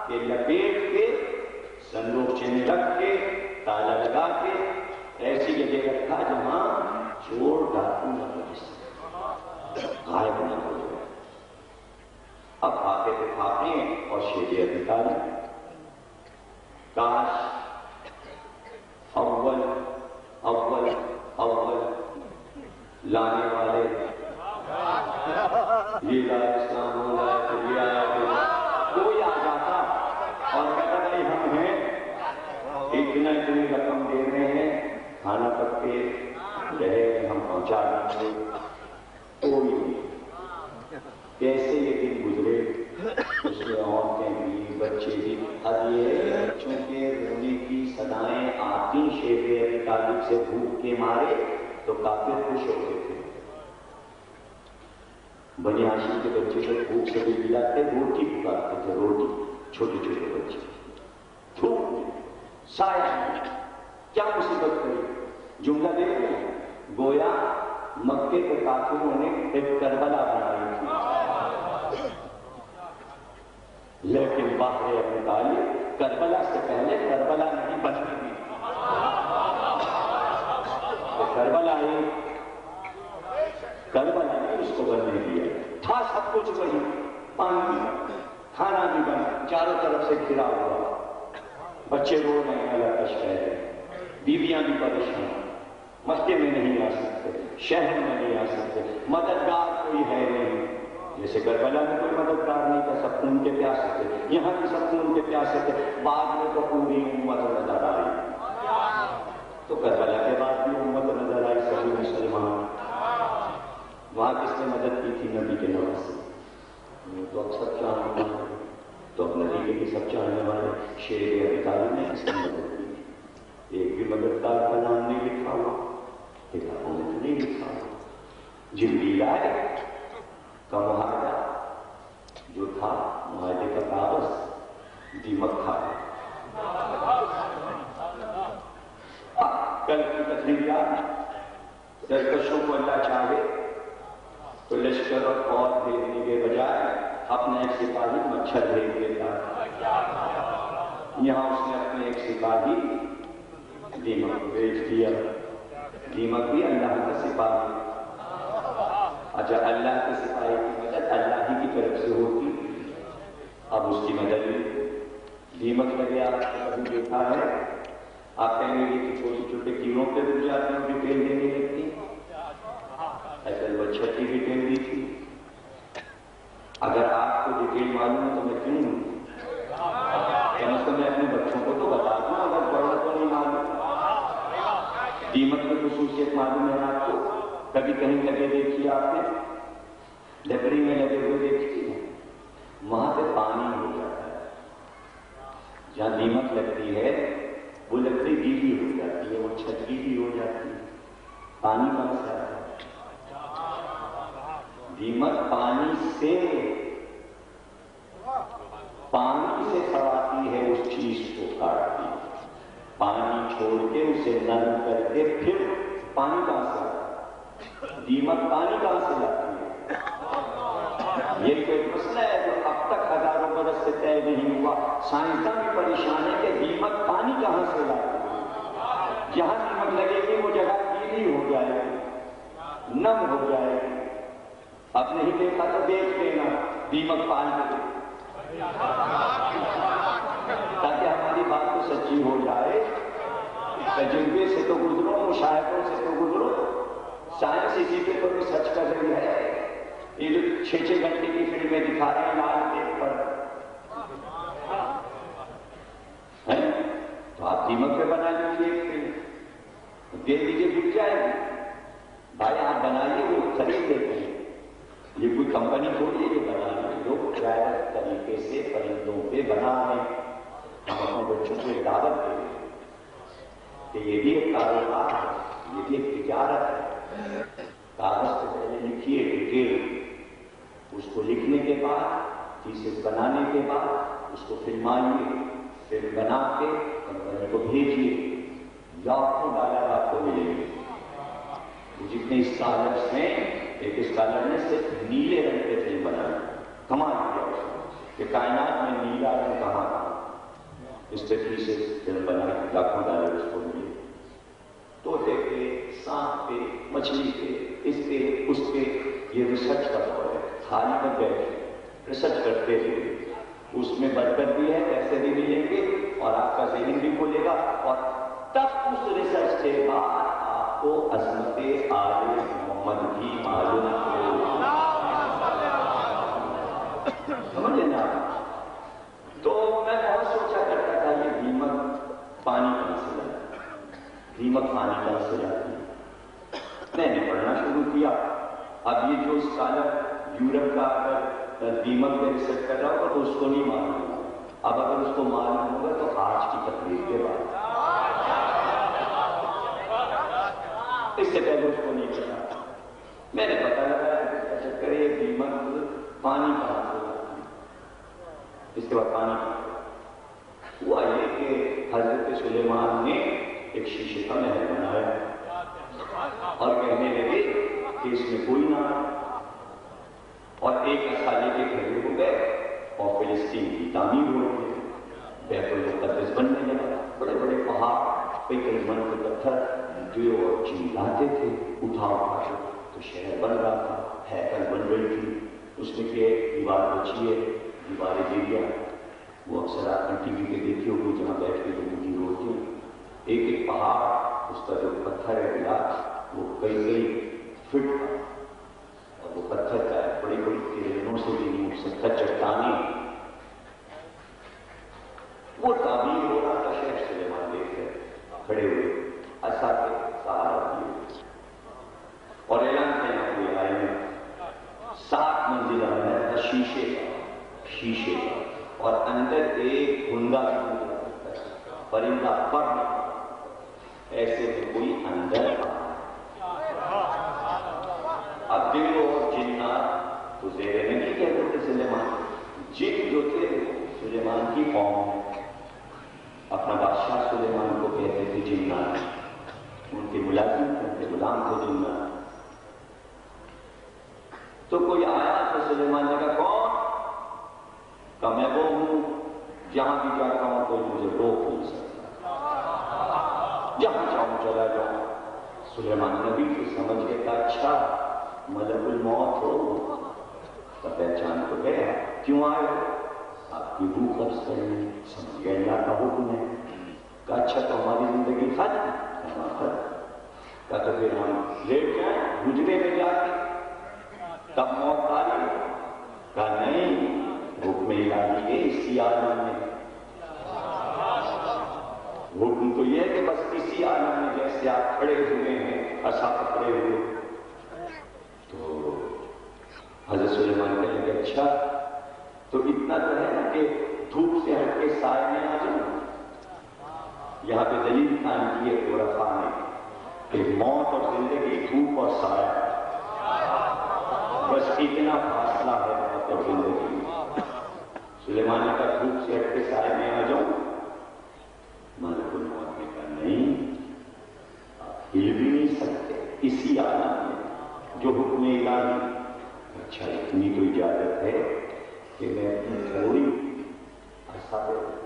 کہ لپیٹ کے صندوقچے میں رکھ کے تالا لگا کے ایسی جگہ رکھا جہاں چور ڈاکو نہ پہنچ سکے، غائب نہ ہو جائے۔ اب آتے تھے کھاتے اور شیرے نکالے، کاش اول اول اول لانے والے یہ اسلام ہو جائے، کوئی آ جاتا اور کہتا بھائی ہم ہیں اتنا اتنی رقم دے رہے ہیں، کھانا پک کے رہے ہم پہنچا دیں، کوئی نہیں۔ کیسے یہ دن گزرے، اس میں عورتیں بھی بچے بھی، اب یہ بچوں کے رونے کی صدائیں آتی شیخ ابی طالب سے بھوک کے مارے تو کافر خوش ہوتے تھے، بنی ہاشم کے بچے کو بھوک سے بھی ملاتے، روٹی پکارتے تھے، روٹی، چھوٹے چھوٹے بچے دھوپ میں سایہ میں، کیا مصیبت کری، جملہ دیکھ لیں، گویا مکے کے کافروں نے ایک کربلا بنائی تھی، لیکن باہر ابی طالب کربلا سے پہلے کربلا نہیں بنتی تھی، کربلا نے اس کو بننے دیا، تھا سب کچھ وہی، پانی کھانا بھی بنا، چاروں طرف سے گھرا ہوا، بچے رو رہے ہیں، اللہ کا شہر ہے، بیویاں بھی پریشان، مکے میں نہیں آ سکتے، شہر میں نہیں آ سکتے، مددگار کوئی ہے نہیں، جیسے کربلا میں کوئی مددگار نہیں تھا، سب خون کے پیاسے تھے، یہاں بھی سب خون کے پیاسے تھے، بعد میں تو پوری امت نظر آئی، تو کربلا کے بعد بھی امت نظر آئی، سبھی مسلمان، وہاں کس نے مدد کی تھی؟ نبی کے نواسے، تو اب سب چاہنے والے، تو اب نبی کے بھی سب چاہنے والے، شیخ ابی طالب نے کس نے مدد کی؟ ایک بھی مددگار کا نام نہیں لکھا ہوا، کتابوں میں تو نہیں لکھا ہوا، جبریل آئے کا معاہدہ جو تھا، معاہدے کا کاغذ دیمک تھا، کل کی تقریبات سرکشوں کو اللہ چاہے تو لشکر اور فوج بھیجنے کے بجائے اپنا ایک سپاہی مچھر بھیج دیتا، یہاں اس نے اپنے ایک سپاہی دیمک کو بھیج دیا، دیمک بھی اللہ کا سپاہی، اچھا اللہ کے سپاہی کی مدد اللہ ہی کی طرف سے ہوتی، اب اس کی مدد بھی دیمک لگے، آپ نے کبھی دیکھا ہے؟ آپ کہیں گے کہ چھوٹے چھوٹے کیڑوں پہ رک جاتے ہیں، ڈیٹیل دینے لگتی، ایسے مچھر کی ڈیٹیل دی تھی، اگر آپ کو ڈیٹیل معلوم ہے تو میں کیوں نہیں، کم از کم میں اپنے بچوں کو تو بتا دوں، اگر بڑوں کو نہیں معلوم، دیمک کی خصوصیت معلوم ہے آپ کو، کبھی کہیں لگے دیکھیے آپ نے، لکڑی میں لگے ہوئے دیکھیے، وہاں پہ پانی ہو جاتا ہے، جہاں دیمک لگتی ہے وہ لکڑی گیلی ہو جاتی ہے، وہ چھت گیلی ہو جاتی ہے، پانی کہاں سے آتا ہے؟ دیمک پانی سے کھڑاتی ہے، اس چیز کو کاٹتی ہے، پانی چھوڑ کے اسے نرم کر کے پھر پانی کہاں سے آتا ہے؟ دیمک پانی کہاں سے لاتی ہے؟ یہ تو ایک مسئلہ ہے جو اب تک ہزاروں برس سے طے نہیں ہوا، سائنسداں بھی پریشان ہے کہ دیمک پانی کہاں سے لاتی ہے، جہاں دیمک لگے گی وہ جگہ گیلی ہو جائے گی، نم ہو جائے گی، اب نہیں دیکھا تو دیکھ لینا، دیمک پانی تاکہ ہماری بات تو سچی ہو جائے، تجربے سے تو گزرو، مشاہدوں سے تو گزرو، سائنس اسی پہ تو سچ کر رہی ہے، یہ جو 6 گھنٹے کی فلمیں دکھا رہے ہیں لال ٹیپ پر، تو آپ دیمک پہ بنا لیجیے ایک فلم، دے دیجیے، بک جائے گی، بھائی آپ بنائیے، وہ خرید لیتے ہیں، یہ کوئی کمپنی تھوڑی ہے جو بنا رہی ہے، لوگ ٹرائل طریقے سے پرندوں پہ بنا رہے ہیں. ہم اپنے بچوں کو ایک دعوت دے رہے ہیں کہ یہ بھی ایک کاروبار ہے، یہ بھی ایک تجارت ہے. کاغذ سے پہلے لکھیے ڈیٹیل، اس کو لکھنے کے بعد تھیسس بنانے کے بعد اس کو فلمائیے، فلم بنا کے کمپنی کو بھیجیے، لاکھوں ڈالر آپ کو ملیں گے. جتنے اسکالرس ہیں، ایک اسکالر نے صرف نیلے رنگ کے فلم بنائی، کمال کیا اس نے کہ کائنات میں نیلا رنگ کہاں تھا. اس طریقے سے فلم بنائی، لاکھوں ڈالر اس کو ملے. طوطے پہ، سانپ پہ، مچھلی پہ، اس پہ اس پہ، یہ ریسرچ کا دور ہے. خالی میں بیٹھے ریسرچ کرتے ہوئے اس میں برکت بھی ہے، پیسے بھی ملیں گے اور آپ کا ذہن بھی کھلے گا. اور تب اس ریسرچ کے بعد آپ کو عظمت آل محمد بھی معلوم ہو. سمجھ لینا. تو میں بہت سوچا کرتا تھا یہ دیمک پانی کہاں سے لاتا، دیمک پانی کہاں سے لاتی. میں نے پڑھنا شروع کیا. اب یہ جو اسکالر یورپ کا اگر دیمک میں ریسرچ کر رہا ہوگا تو اس کو نہیں معلوم ہوگا. اب اگر اس کو معلوم ہوگا تو آج کی تقریر کے بعد، اس سے پہلے اس کو نہیں پتا. میں نے پتا لگایا چکر یہ دیمک پانی کہاں سے لاتی. اس کے بعد پانی ہوا یہ کہ حضرت سلیمان نے ایک شیشے کا محل بنایا اور کہنے لگے کہ اس میں کوئی نہ آئے. اور ایک خالی کے کھڑے ہو گئے اور فلسطین کی تعمیر ہو گئی، بیت المقدس بننے لگا. بڑے بڑے پہاڑ، کئی من کے پتھر جو چنگاتے تھے اٹھا اٹھا کے تو شہر بن رہا تھا، ہیکل بن رہی تھی. اس میں کہ دیوار بچی ہے، دیواریں دے دیا. وہ اکثر آپ نے ٹی وی پہ دیکھی ہوگی جہاں بیٹھ کے لوگوں کی ہوتی ہیں. ایک ایک پہاڑ، اس کا جو پتھر ہے گلاس، وہ کئی فٹ کا، اور وہ پتھر کا ہے، بڑی بڑی کرینوں سے بھی نہیں اٹھ سکتا. چٹانیں، وہ تعمیر ہو رہا تھا. شہر سلیمان دیکھ کر کھڑے ہوئے ایسا کے سہارا دیے اور اعلان کیا کوئی آئے میں 7 منزلہ ہے شیشے کا اور اندر ایک گھنڈا پرندہ پر ایسے میں کوئی اندر اب دل اور جنات تو زیر نہیں کہتے تھے. سلیمان جن جو تھے سلیمان کی قوم، اپنا بادشاہ سلیمان کو کہتے تھے جنات. ان کے ملازم ان کے غلام تھے جنات. تو کوئی آیا تو سلیمان نے کہا کون؟ کہ میں وہ ہوں، جہاں بھی جاتا ہوں کوئی مجھے روک نہیں سکتا، جہاں چاہوں چلا جاؤں. سلیمان نبی کو سمجھ کے کہا اچھا ملک الموت ہو تو پہچان کو گیا. کیوں آئے؟ آپ کی روح قبض کرنے. سمجھ گیا اللہ کا حکم ہے. کہا اچھا تو ہماری زندگی ختم. کہا تو پھر ہم لیٹ جائیں گجرے میں جا کے تب موت آ رہی. کہا نہیں، حکم الہی ہے اسی عالم میں. حکم تو یہ ہے کہ بس اسی عالم میں جیسے آپ کھڑے ہوئے ہیں ایسا پکڑے ہوئے. تو حضرت سلیمان کہنے لگے اچھا تو اتنا تو ہے نا کہ دھوپ سے ہٹ کے سائے میں آ جاؤں. یہاں پہ دلیل قائم کی ہے عرفاء نے کہ موت اور زندگی دھوپ اور سایہ، بس اتنا فاصلہ ہے موت اور زندگی. سلیمان نے کہا دھوپ سے ہٹ کے سائے میں آ جاؤں. ملک الموت نے کہا نہیں، آپ ہل بھی نہیں سکتے اسی عالم میں جو حکم الہی. اچھا اتنی تو اجازت ہے کہ میں اپنی تھوڑی ایسا کروں.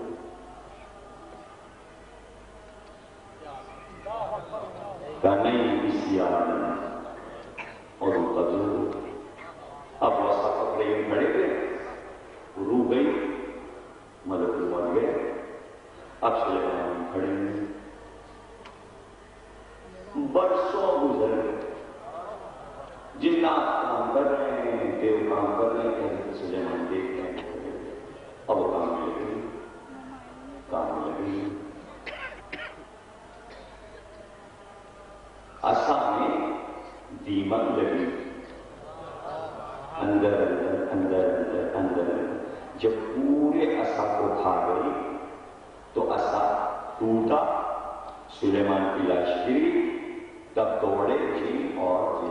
کہا نہیں اسی عالم میں. اور ان کا ضرور اب ویسا پکڑے ہوئے کھڑے گئے، روح گئی، ملک الموت گئے. اب سلیمان کھڑے ہیں، برسوں گزر گئے. جنات کام کر رہے ہیں، دیو کام کر رہے ہیں، سلیمان دیکھ رہے ہیں. اب کام لگے کام لگے. آسان میں دیمک لگی. اندر اندر اندر اندر اندر جب پورے عصا کو کھا گئی تو عصا ٹوٹا، سلیمان کی لاش گری، تب دوڑے جی اور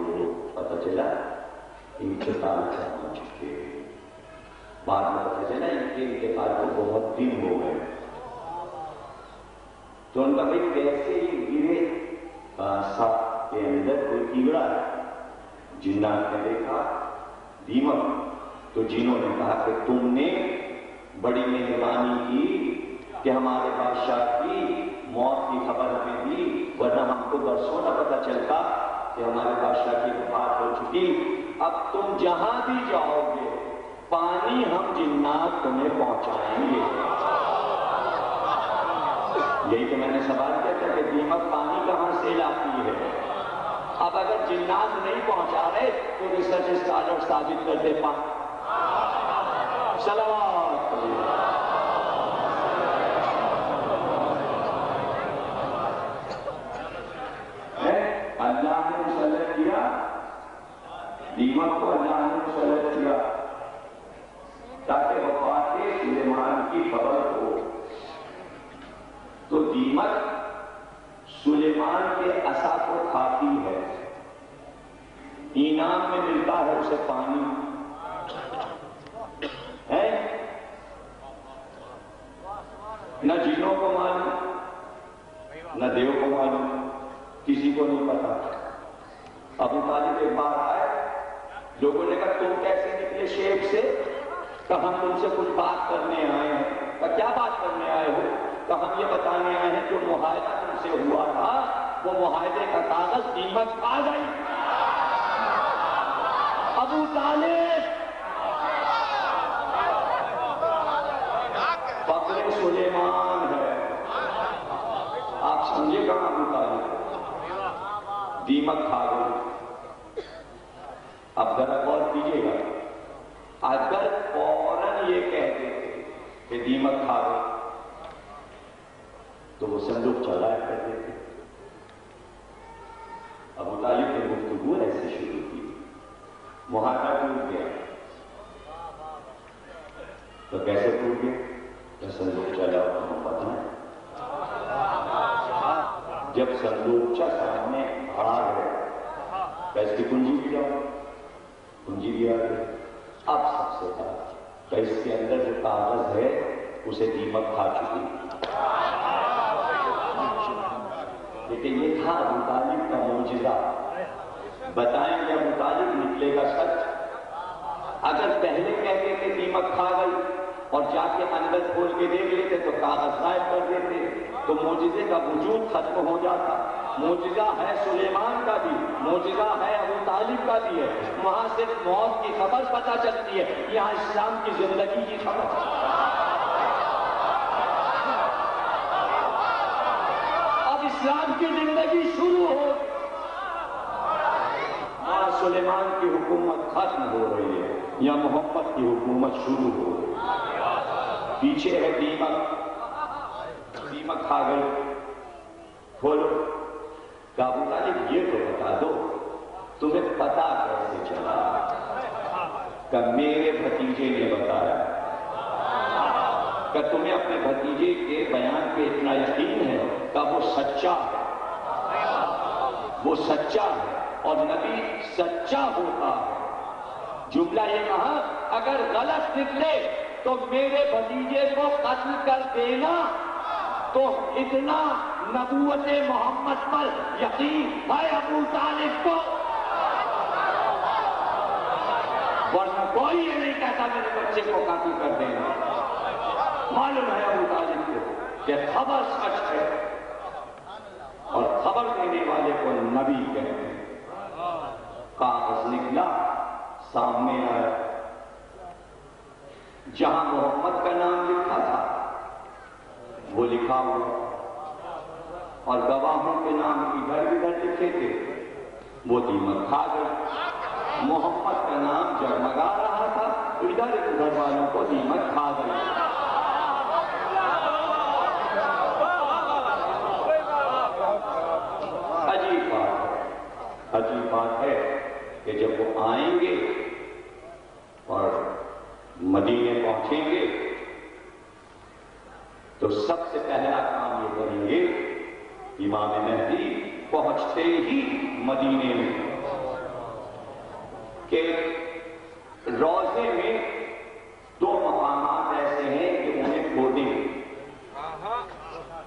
پتہ چلا انتقال کر چکے۔ بعد میں پتہ چلا ان کے انتقال کو بہت دن ہو گئے، تو ان کا بھائی کیسے ہی گرے؟ عصا کے اندر کوئی کیڑا ہے۔ جنات نے دیکھا دیمک، تو جنوں نے کہا کہ تم نے بڑی مہربانی کی کہ ہمارے بادشاہ کی موت کی خبر ہمیں دی، ورنہ ہم کو برسوں نہ پتہ چلتا کہ ہمارے بادشاہ کی وفات ہو چکی۔ اب تم جہاں بھی جاؤ گے پانی ہم جنات تمہیں پہنچائیں گے۔ یہی تو میں نے سوال کیا تھا کہ دیمک پانی کہاں سے لاتی ہے؟ اب اگر جنات نہیں پہنچا رہے تو ریسرچ اسکالر ثابت کر دے پا صلوات اللہ نے مسلط کیا، دیمک کو اللہ نے مسلط کیا تاکہ وفات سلیمان کی خبر ہو۔ تو دیمک سلیمان کے عصا کو کھاتی ہے، انعام میں ملتا ہے اسے پانی ہے، نہ جنوں کو معلوم نہ دیو کو معلوم، کسی کو نہیں پتا۔ ابو طالب ایک بار آئے، لوگوں نے کہا تم کیسے نکلے شیخ سے؟ کہ ہم تم سے کچھ بات کرنے آئے ہیں۔ کہ کیا بات کرنے آئے ہو؟ کہ ہم یہ بتانے آئے ہیں جو معاہدہ تم سے ہوا تھا وہ معاہدے کا کاغذ دیمک کھا گئی۔ ابو طالب فخر سلیمان ہے، آپ سمجھے کہاں ابو طالب دیمک کھا گئی۔ اب ذرا غور کیجیے گا، اگر فوراً یہ کہہ دیتے کہ دیمک کھا گئی تو وہ صندوق چلایا کر دیتے۔ ابو طالب نے گفتگو ایسے شروع کی، معاہدہ ٹوٹ گیا۔ تو کیسے ٹوٹ گیا؟ تو صندوق چلا محمد نے جب صندوقچہ سامنے آ گیا، اس کی کنجی بھی جاؤ، کنجی بھی آ گئی۔ اب سب سے بات کہ اس کے اندر جو کاغذ ہے اسے دیمک کھا چکی، لیکن یہ تھا ابو طالب کا معجزہ۔ بتائیں گے ابو طالب نکلے گا سچ؟ اگر پہلے کہتے کہ دیمک کھا گئی اور جا کے اندر کھول کے دیکھ لیتے تو کاغذ غائب کر دیتے تو معجزے کا وجود ختم ہو جاتا۔ معجزہ ہے سلیمان کا بھی، معجزہ ہے ابو طالب کا بھی ہے۔ وہاں صرف موت کی خبر پتہ چلتی ہے، یہاں اسلام کی زندگی کی خبر۔ اب اسلام کی زندگی شروع ہو، وہاں سلیمان کی حکومت ختم ہو رہی ہے یا محمد کی حکومت شروع ہو رہی ہے۔ پیچھے ہے دیمک، دیمک کھا گئی، کھولو۔ کہ ابو طالب یہ تو بتا دو تمہیں پتا کیسے چلا؟ کہ میرے بھتیجے نے بتایا۔ کہ تمہیں اپنے بھتیجے کے بیان پہ اتنا یقین ہے کہ وہ سچا ہے، وہ سچا ہے اور نبی سچا ہوتا ہے۔ جملہ یہ کہا اگر غلط نکلے تو میرے بھتیجے کو قتل کر دینا، تو اتنا نبوت محمد پر یقین ہے ابو طالب کو، ورنہ کوئی یہ نہیں کہتا میرے بچے کو قتل کر دینا۔ معلوم ہے ابو طالب کو کہ خبر سچ ہے اور خبر دینے والے کو نبی کہتے ہیں۔ کاغذ نکلا، سامنے آیا، جہاں محمد کا نام لکھا تھا وہ لکھا ہوا اور گواہوں کے نام ادھر ادھر لکھے تھے، وہ دیمک کھا گئی۔ محمد کا نام جگمگا رہا تھا، ادھر ادھر والوں کو دیمک کھا گئی۔ عجیب بات ہے کہ جب وہ آئیں گے تو سب سے پہلا کام یہ کریں گے، امام مہدی پہنچتے ہی مدینے میں کہ روضے میں دو مقامات ایسے ہیں کہ انہیں کھودیں گے،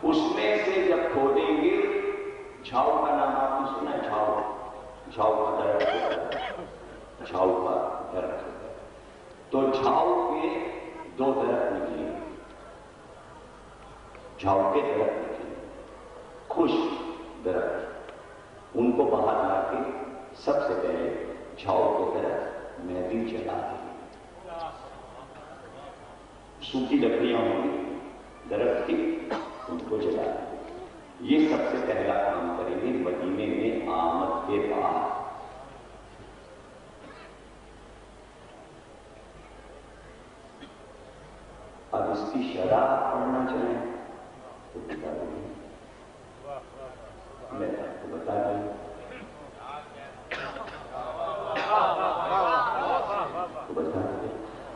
اس میں سے جب کھودیں گے، جھاؤ کا نام آپ نے سنا ہے؟ جھاؤ کا درخت ہوتا ہے، جھاؤ کا درخت ہوتا ہے، تو جھاؤ کے دو درخت نکلے، جھاؤ کے درخت نکلے، خشک درخت، ان کو باہر لا کے سب سے پہلے جھاؤ کے درخت مہدی جلا دیں، سوکھی لکڑیاں ہوں گی درخت کی، ان کو جلا دیں۔ یہ سب سے پہلا کام کریں گے مدینے میں آمد کے بعد۔ اب اس کی شرح پڑھنا چاہیں تو بتا دیں، میں آپ کو بتا دوں،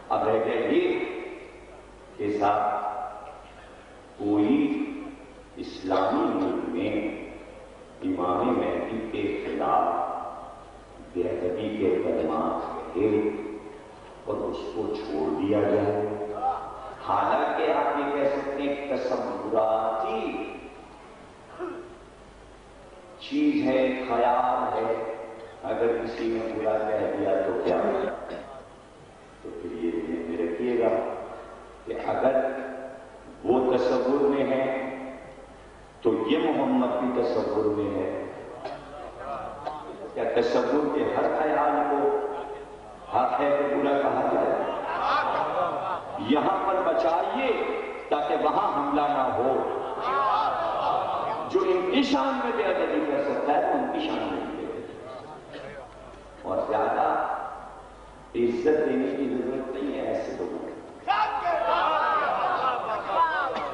اب رہ گیا یہ کہ صاحب کوئی اسلامی ملک میں امام مہدی کے خلاف بے ادبی کے کلمات کہے اور اس کو چھوڑ دیا جائے، حالانکہ آپ یہ کہہ سکتے ہیں تصوراتی چیز ہے، خیال ہے، اگر کسی نے برا کہہ دیا تو کیا ہوگا؟ تو پھر یہ ذہن میں رکھیے گا کہ اگر وہ تصور میں ہے تو یہ محمد بھی تصور میں ہے۔ کیا تصور کے ہر خیال کو حق ہے کہ برا کہا جائے؟ یہاں پر بچائیے تاکہ وہاں حملہ نہ ہو۔ جو ان کی شان میں بے ادبی کر سکتا ہے تو ان کی شان میں بھی بے ادبی، اور زیادہ عزت دینے کی ضرورت نہیں ہے ایسے لوگوں کو۔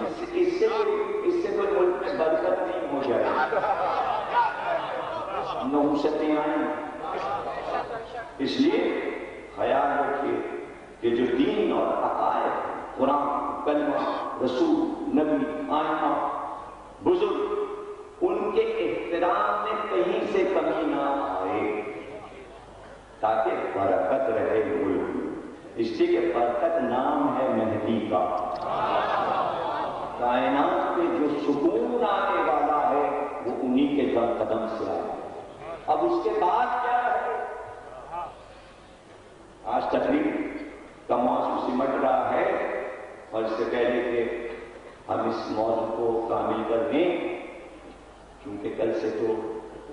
اس سے کوئی ملک میں برکت نہیں ہو جائے، نحوستیں آئیں۔ اس لیے خیال رکھیے کہ جو دین اور عقائد، قرآن، کلمہ، رسول، نبی، آئمہ، بزرگ، ان کے احترام میں کہیں سے کمی نہ آئے تاکہ برکت رہے ملک میں۔ اس لیے کہ برکت نام ہے مہدی کا، کائنات میں جو سکون آنے والا ہے وہ انہی کے قدم سے آئے۔ اب اس کے بعد کیا ہے؟ آج تقریب کا موضوع سمٹ رہا ہے، اور اس سے پہلے کہ ہم اس موضوع کو کامل کر دیں، کیونکہ کل سے تو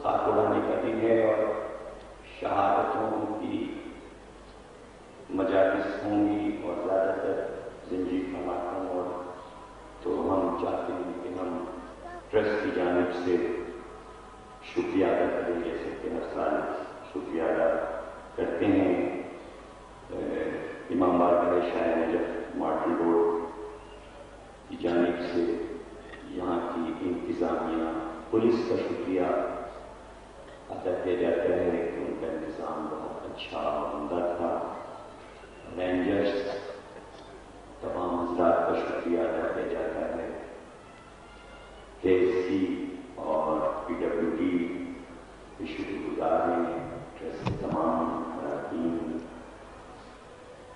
خاک اڑانے کا دن ہے اور شہادتوں کی مجالس ہوں گی اور زیادہ تر زنجیر ماتم، اور تو ہم چاہتے ہیں کہ ہم ٹرسٹ کی جانب سے شکریہ ادا کریں، جیسے کہ ہر سال شکریہ ادا کرتے ہیں۔ امام بارگاہ شاہ نجف ماڈل روڈ کی جانب سے یہاں کی انتظامیہ، پولیس کا شکریہ ادا کیا جاتا ہے کہ ان کا انتظام بہت اچھا اور عمدہ تھا۔ رینجرز، تمام حضرات کا شکریہ ادا کیا جاتا ہے۔ KSC اور PWD کے شکر گزار ہیں، ٹرسٹ کے تمام اراکین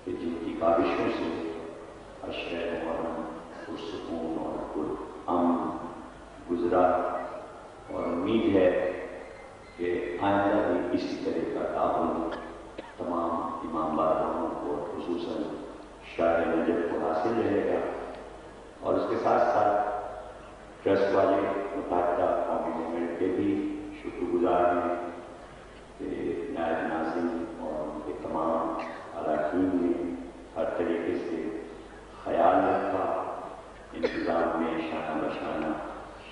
کہ جن کی کاوشوں سے عشرہ محرم پرسکون اور پرامن گزرا، اور امید ہے کہ آئندہ بھی اسی طرح کا تعاون تمام امام بارگاہوں کو خصوصاً شاہ نجف کو حاصل رہے گا۔ اور اس کے ساتھ ساتھ ٹرسٹ والے متحدہ قومی موومنٹ کے بھی شکر گزار ہیں کہ نائب ناظم اور ان کے تمام اراکین نے ہر طریقے سے خیال رکھا، انتظام میں شانہ بشانہ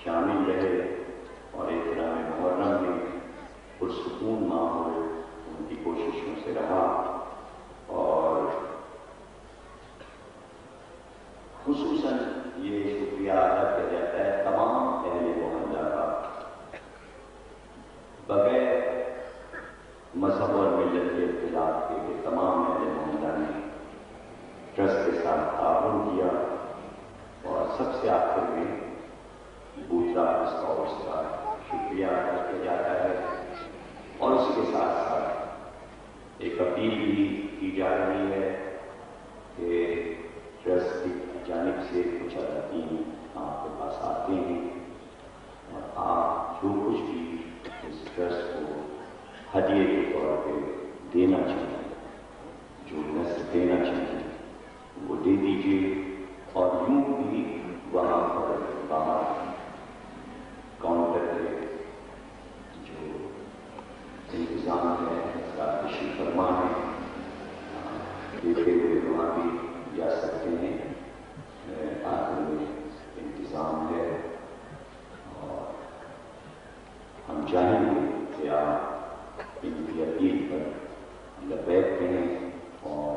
شامل رہے، اور احترام محرم میں پرسکون ماحول ان کی کوششوں سے رہا۔ اور خصوصاً یہ شکریہ ادا کیا جاتا ہے تمام اہل محلہ کا جو کچھ بھی اس ٹرسٹ کو ہدیے کے طور پہ دینا چاہیے، جو نصر دینا چاہیے وہ دے دیجیے، اور یوں بھی وہاں پر باہر کاؤنٹر پہ جو انتظام ہے تشریف فرما ہے، دیکھتے ہوئے وہاں بھی جا سکتے ہیں، آخر میں انتظام ہے، اور ہم چاہیں گے کہ آپ ان کی اپیل پر لبیک کہیں اور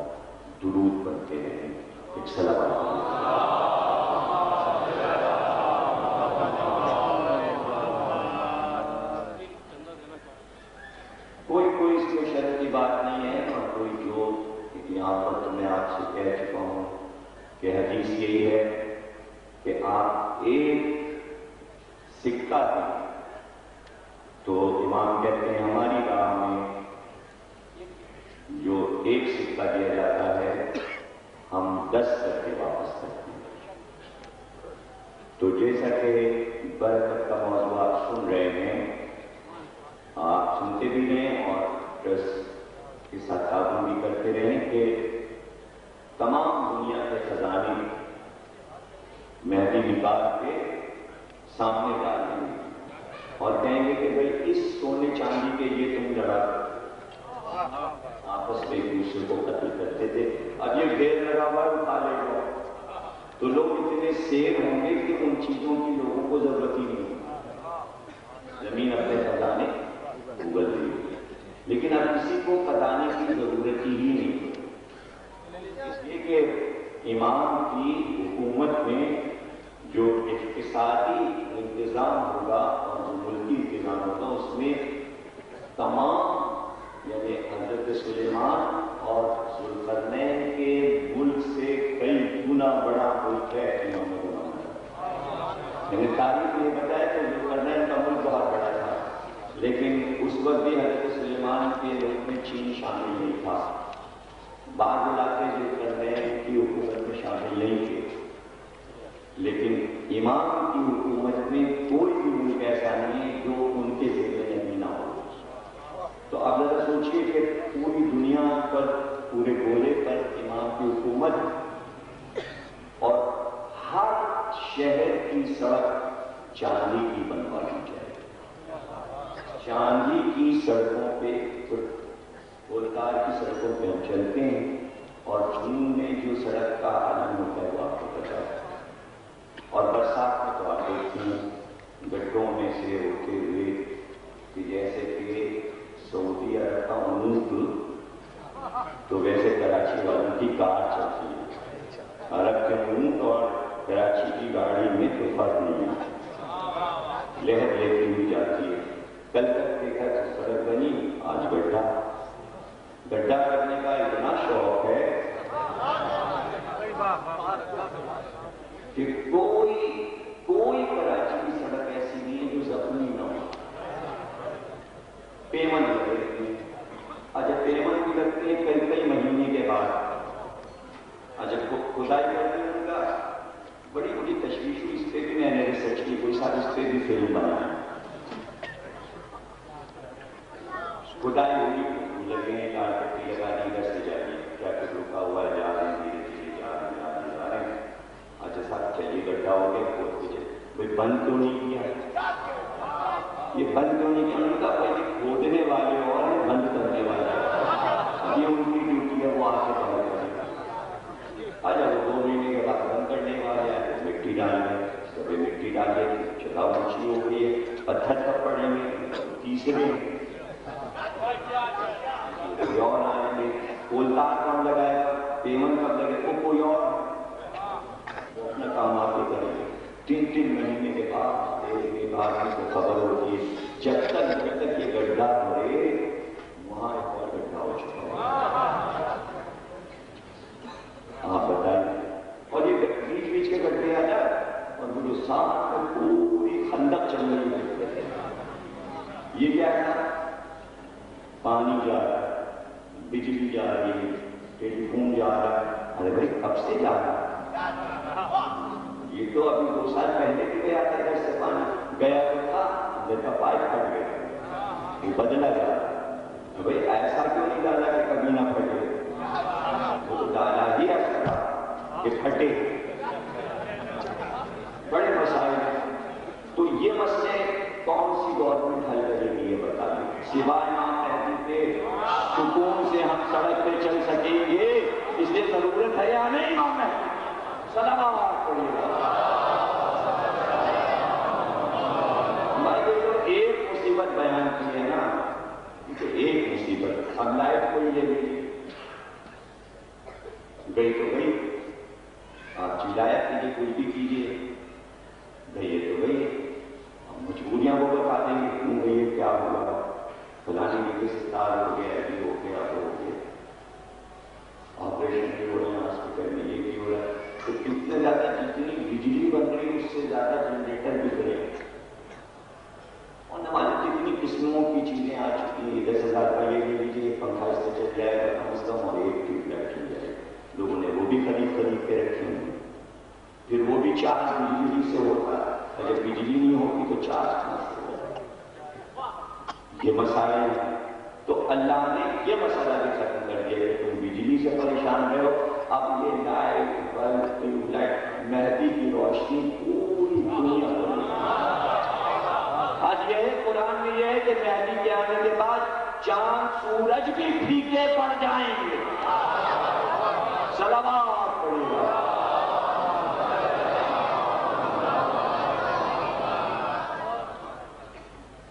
درود پڑھتے رہیں، ایک صلوات کوئی اس میں شرط کی بات نہیں ہے، اور کوئی جو یہاں پر تو میں آپ سے کہہ چکا ہوں کہ حدیث یہی ہے کہ آپ ایک سکہ دیں تو امام کہتے ہیں ہماری راہ میں جو ایک سکہ دیا جاتا ہے ہم 10 کر کے واپس کرتے ہیں۔ تو جیسا کہ برکت کا موضوع آپ سن رہے ہیں، آپ سنتے بھی رہیں اور ٹرسٹ کے ساتھ تعاون بھی کرتے رہیں کہ تمام دنیا کے خزانے مہدی نکال کے سامنے ڈال دیں گے اور کہیں گے کہ بھائی اس سونے چاندی کے لیے تم لڑا آپس میں ایک دوسرے کو قتل کرتے تھے، اب یہ ڈھیر لگا ہوا اٹھا لے گا تو لوگ اتنے سیر ہوں گے کہ ان چیزوں کی لوگوں کو ضرورت ہی نہیں، زمین اپنے خزانے اگل رہی ہے، لیکن اب کسی کو خزانے کی ضرورت ہی نہیں، اس لیے کہ امام کی حکومت میں جو اقتصادی انتظام ہوگا اور جو ملکی انتظام ہوگا اس میں تمام یعنی حضرت سلیمان اور ذوالقرنین کے ملک سے کئی گنا بڑا ملک ہے امام محمد۔ میں نے تاریخ یہ بتایا کہ ذوالقرنین کا ملک بہت بڑا تھا، لیکن اس وقت بھی حضرت سلیمان کے ملک میں چین شامل نہیں تھا، بعض علاقے ذوالقرنین کی حکومت میں شامل نہیں تھے، لیکن امام کی حکومت میں کوئی بھی ملک ایسا نہیں ہے جو ان کے ذمہ میں نہ ہو۔ تو اب ذرا سوچیے کہ پوری دنیا پر پورے گولے پر امام کی حکومت، اور ہر شہر کی سڑک چاندی کی بنوائی جائے، چاندی کی سڑکوں پہ گولکار کی سڑکوں پہ ہم چلتے ہیں اور جنوب میں جو سڑک کا عالم ہوتا ہے وہ آپ کو پتا ہے، اور برسات میں تو آپ دیکھتے ہیں گڈھوں میں سے ہوتے ہوئے کہ جیسے کہ سعودی عرب کا اونٹ تو ویسے کراچی والوں کی کار چلتی ہے، عرب کے اونٹ اور کراچی کی گاڑی میں تو فرق نہیں ہے، لہر لیتی ہوئی جاتی ہے۔ کل تک دیکھا تو سڑک بنی، آج گڈھا کرنے کا اتنا شوق ہے کہ کوئی کراچی کی سڑک ایسی نہیں ہے جو زخمی نہ ہو، پیمنٹ لگتی ہے، اچھا پیمنٹ بھی لگتی ہے کئی مہینے کے بعد، اچھا کھدائی کرتے ہیں ان کا بڑی تشویش ہوئی، اس پہ بھی میں نے ریسرچ کی، کوئی ساتھ اس پہ بھی فلم بنایا، کھدائی ہوئی لگے ہیں، لال پٹی لگا دی، ادھر سے جائیے کیا کچھ رکا ہوا ہے، جا رہے ہیں دھیرے دھیرے جا رہے ہیں، اچھا صاحب چلیے گڈھا ہو گیا، کھود دیجیے، کوئی بند کیوں نہیں کیا، یہ بند کیوں نہیں کیا، ان کا پہلے کھودنے والے اور بند کرنے والے، یہ ان کی ڈیوٹی ہے، وہ آ کے بند کرے گا، اچھا وہ 2 مہینے کے بعد بند کرنے والے ہیں، مٹی ڈال دیں، کبھی مٹی ڈالے چلاؤ اچھی ہو گئی ہے، پتھر کب پڑیں گے، تیسرے کوئی اور آئیں گے، کولتار کام لگائے گا، پیمنٹ کب لگے وہ کوئی اور اپنا کام آپ کے کریں گے، 3 مہینے کے بعد ایک آدمی کو خبر ہوتی ہے، جب تک یہ گڈھا بھرے وہاں ایک اور گڈھا ہو چکا ہے، آپ بتائیں، اور یہ بیچ کے گڈھے آ جائے اور وہ جو ساتھ میں پوری خندق چل رہی ہے، یہ کیا ہے، پانی جا رہا ہے، بجلی جا رہی ہے، ٹیلی فون جا رہا ہے، ارے بھائی کب سے جا رہا ہے، یہ تو ابھی 2 سال پہلے بھی گیا تھا، ادھر سے پانی گیا تو تھا، اندر کا پائپ پھٹ گیا, وہ بدلا جا رہا. بھائی ایسا کیوں نہیں ڈالا کہ کبھی نہ پھٹے, وہ تو ڈالا ہی ایسا کہ پھٹے. بڑے مسائل ہیں. تو یہ مسئلے کون سی گورنمنٹ حل کرے گی یہ بتا دیں. سوائے امام مہدی کے سکون سے ہم سڑک پہ چل سکیں گے, اس لیے ضرورت ہے یا نہیں امام مہدی صلوات پڑھیے. میں نے جو ایک مصیبت بیان کی ہے نا, ایک مصیبت, اب لائٹ کوئی یہ نہیں گئی تو گئی, آپ چلایا کیجیے کچھ بھی کیجیے, گئی تو گئی. اب مجبوریاں وہ بتا دیں گے کیوں گئی, کیا ہوا, فلانے کے کس تار ہو گیا, یہ ہو گیا, وہ ہو گیا, آپریشن بھی ہو رہے ہیں ہاسپٹل میں, یہ بھی ہو رہا ہے. تو کتنے زیادہ جتنی بجلی بن رہی اس سے زیادہ جنریٹر بھی کرے, اور ہماری جتنی قسموں کی چیزیں آ چکی ہیں. 10,000 کا یہ لے لیجیے, پنکھا اس سے چل جائے گا کم از کم, اور ایک ٹیوب لائٹ چل جائے. لوگوں نے وہ بھی خرید کے رکھی ہوئی, پھر وہ بھی چارج بجلی سے ہوتا ہے. اگر بجلی نہیں ہوگی تو چارج کہاں سے ہوگا. یہ مسائل ہیں. تو اللہ نے یہ مسئلہ بھی ختم کر دیا کہ تم بجلی سے پریشان رہے ہو, اب یہ لائٹ بلب ٹیوب لائٹ مہدی کی روشنی پوری دنیا کو. آج یہ ہے قرآن میں یہ ہے کہ مہدی کے آنے کے بعد چاند سورج بھی پھیکے پڑ جائیں گے. صلوات پڑھیے گا.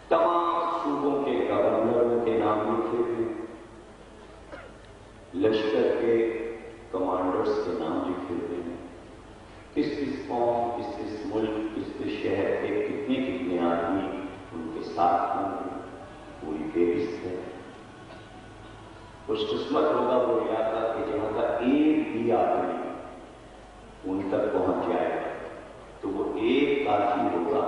تمام صوبوں کے گورنروں کے نام لکھے ہوئے, لشکر کے کمانڈرز کے نام لکھے ہوئے ہیں, کس کس قوم, کس کس ملک, کس کس شہر کے کتنے آدمی ان کے ساتھ ہوں گے, پوری فہرست ہے. خوش قسمت ہوگا وہ علاقہ کہ جہاں کا ایک بھی آدمی ان تک پہنچ جائے تو وہ ایک کافی ہوگا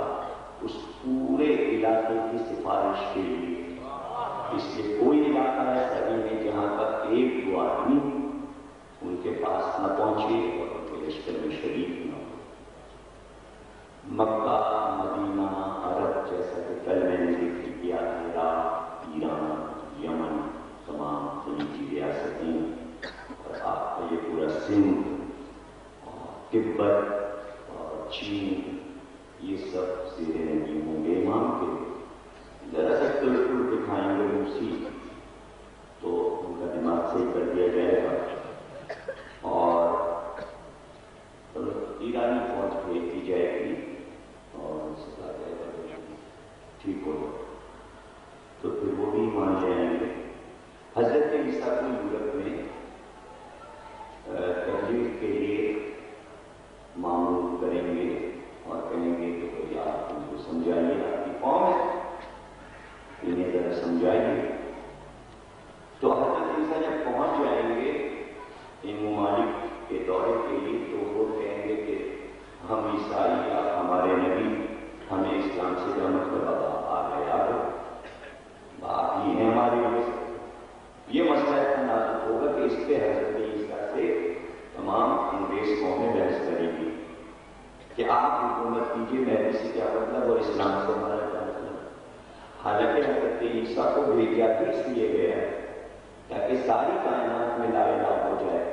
اس پورے علاقے کی سفارش کے لیے. اس لیے کوئی علاقہ ایسا نہیں ہے جہاں تک ایک دو آدمی ان کے پاس نہ پہنچے اور ان کے لشکر میں شریک نہ ہو. مکہ, مدینہ, عرب, جیسا کہ کل میں نے ذکر کیا, عراق, ایران, یمن, تمام خلیجی ریاستیں, اور آپ کا یہ پورا سندھ, تبت اور چین, یہ سب زیر نگی ہوں گے امام کے. ذرا سا بالکل دکھائیں گے موسیقی تو ان کا دماغ صحیح کر دیا جائے گا, اور ایرانی فوج بھیج دی جائے گی اور ان سے کہا جائے گا ٹھیک ہوگا, تو پھر وہ بھی مان جائیں گے. حضرت عیسیٰ کو یورپ میں تبلیغ کے لیے معمول کریں گے اور کہیں گے کہ بھائی آپ ان کو سمجھائیے, آپ کی قوم ہے, انہیں ذرا سمجھائیے. تو حضرت عیسیٰ جب پہنچ جائیں گے ان ممالک کے دورے کے لیے تو وہ کہیں گے کہ ہم عیسائی, آپ ہمارے نبی, ہمیں اسلام سے کیا مطلب, آ گئے آپ ہی ہیں ہمارے لیے. یہ مسئلہ اتنا نازک ہوگا کہ اس پہ حضرت عیسیٰ سے تمام انگریز قومیں بحث کریں گی کہ آپ حکومت کیجیے, مہدی سے کیا مطلب اور اسلام سے ہمارا کیا مطلب. حالانکہ حضرت عیسیٰ کو بھیجا بھی اس لیے گیا تاکہ ساری کائنات میں لا الہ ہو جائے.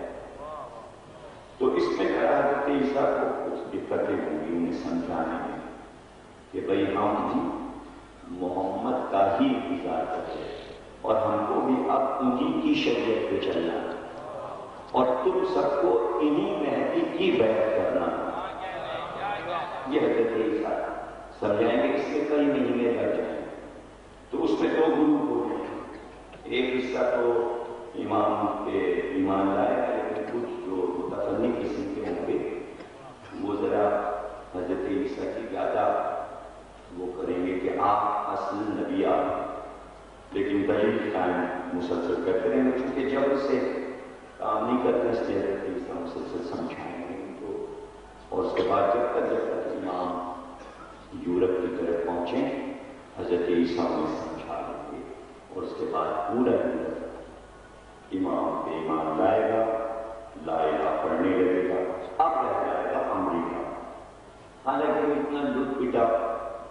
تو اس میں حضرت عیسیٰ کو کچھ دقتیں ہوں گی انہیں سمجھانے میں کہ بھئی ہم محمد کا ہی انتظار کرتے ہیں اور ہم کو بھی اب انہی کی شریعت پہ چلنا اور تم سب کو انہی مہدی کی بیعت کرنا. یہ حضرت عیسیٰ سمجھائیں گے. اس میں کئی مہینے لگ جائیں تو اس میں دو گروپ ہو گئے. ایک حصہ تو امام کے ایمان لائے, لیکن کچھ جو متفنن قسم کے ہوں گے وہ ذرا حضرت عیسیٰ کی زیادہ وہ کریں گے کہ آپ اصل نبی آپ, لیکن دلیل قائم مسلسل کرتے رہیں گے. چونکہ جب سے کام نہیں کرتے اس لیے حضرت عیسیٰ مسلسل سمجھائیں گے ان کو, اور اس کے بعد جب تک امام یورپ کی طرف پہنچیں حضرت عیسیٰ میں سمجھا لیں گے, اور اس کے بعد پورا یورپ امام پہ ایمان لائے گا, لا الہ پڑھنے لگے گا. اب رہ جائے گا امریکہ. حالانکہ وہ اتنا لٹ پٹا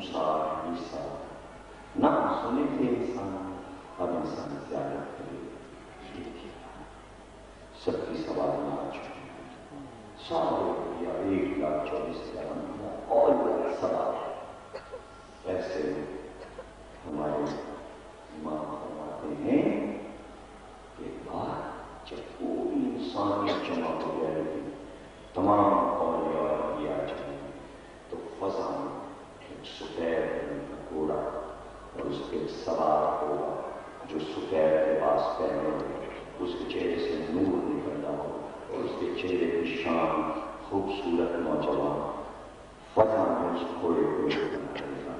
موسیٰ عیسیٰ نام سنے تھے انسان، اب انسان زیادہ کرے سب کی سوال نہ چکے سارے یا 1,24,000 اور سوال ایسے ہمارے امام فرماتے ہیں کہ بات جب پوری انسانیت جمع ہو جائے گی، تمام اولیاء کیا جائیں تو فضا میں ایک سفید رنگ کا گھوڑا اور اس کے سوار ہوگا جو سفید لباس پہنے ہوئے، اس کے چہرے سے نور نکل رہا ہو اور اس کے چہرے کی شان خوبصورت نوجوان فضا میں اس گھوڑے کو کرے گا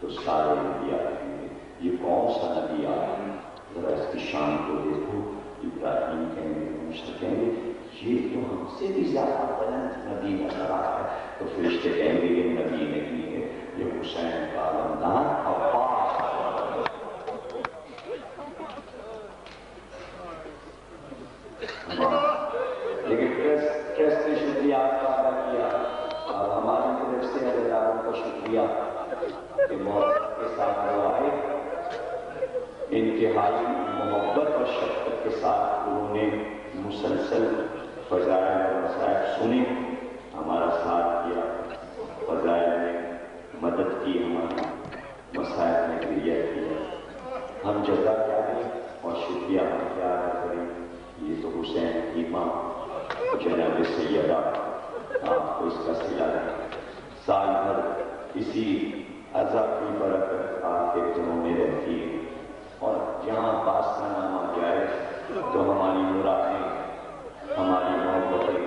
تو سارے نبی آئیں گے یہ کون سا نبی آیا ہے، ذرا اس کی شان کو دیکھو، ابراہیم کہیں گے، موسیٰ کہیں گے یہ تو ہم سے بھی زیادہ بلند نبی نظر آ ہے، تو فرشتے کہیں گے یہ نبی نہیں ہے، یہ حسین کا علمدار عباس۔ لیکن ٹرسٹ نے شکریہ آپ کا ادا کیا اور ہماری طرف سے عزیزاروں کا شکریہ کہ موت کے ساتھ وہ آئے، انتہائی محبت اور شفقت کے ساتھ انہوں نے مسلسل فضائل اور مسائل سنے، ہمارا ساتھ کیا، فضائل میں مدد کی، ہماری مسائل میں کلیئر کیا، ہم جزا کیا دیں اور شکریہ ہم کیا ادا کریں۔ یہ تو حسین کی ماں جناب سیدہ آپ کو اس کا صلہ ہے، سال بھر اسی عزا کی برکت آپ کے دنوں میں رہتی ہے، اور جہاں عباس کا نام آ جائے تو ہماری مرادیں، ہماری محبتیں،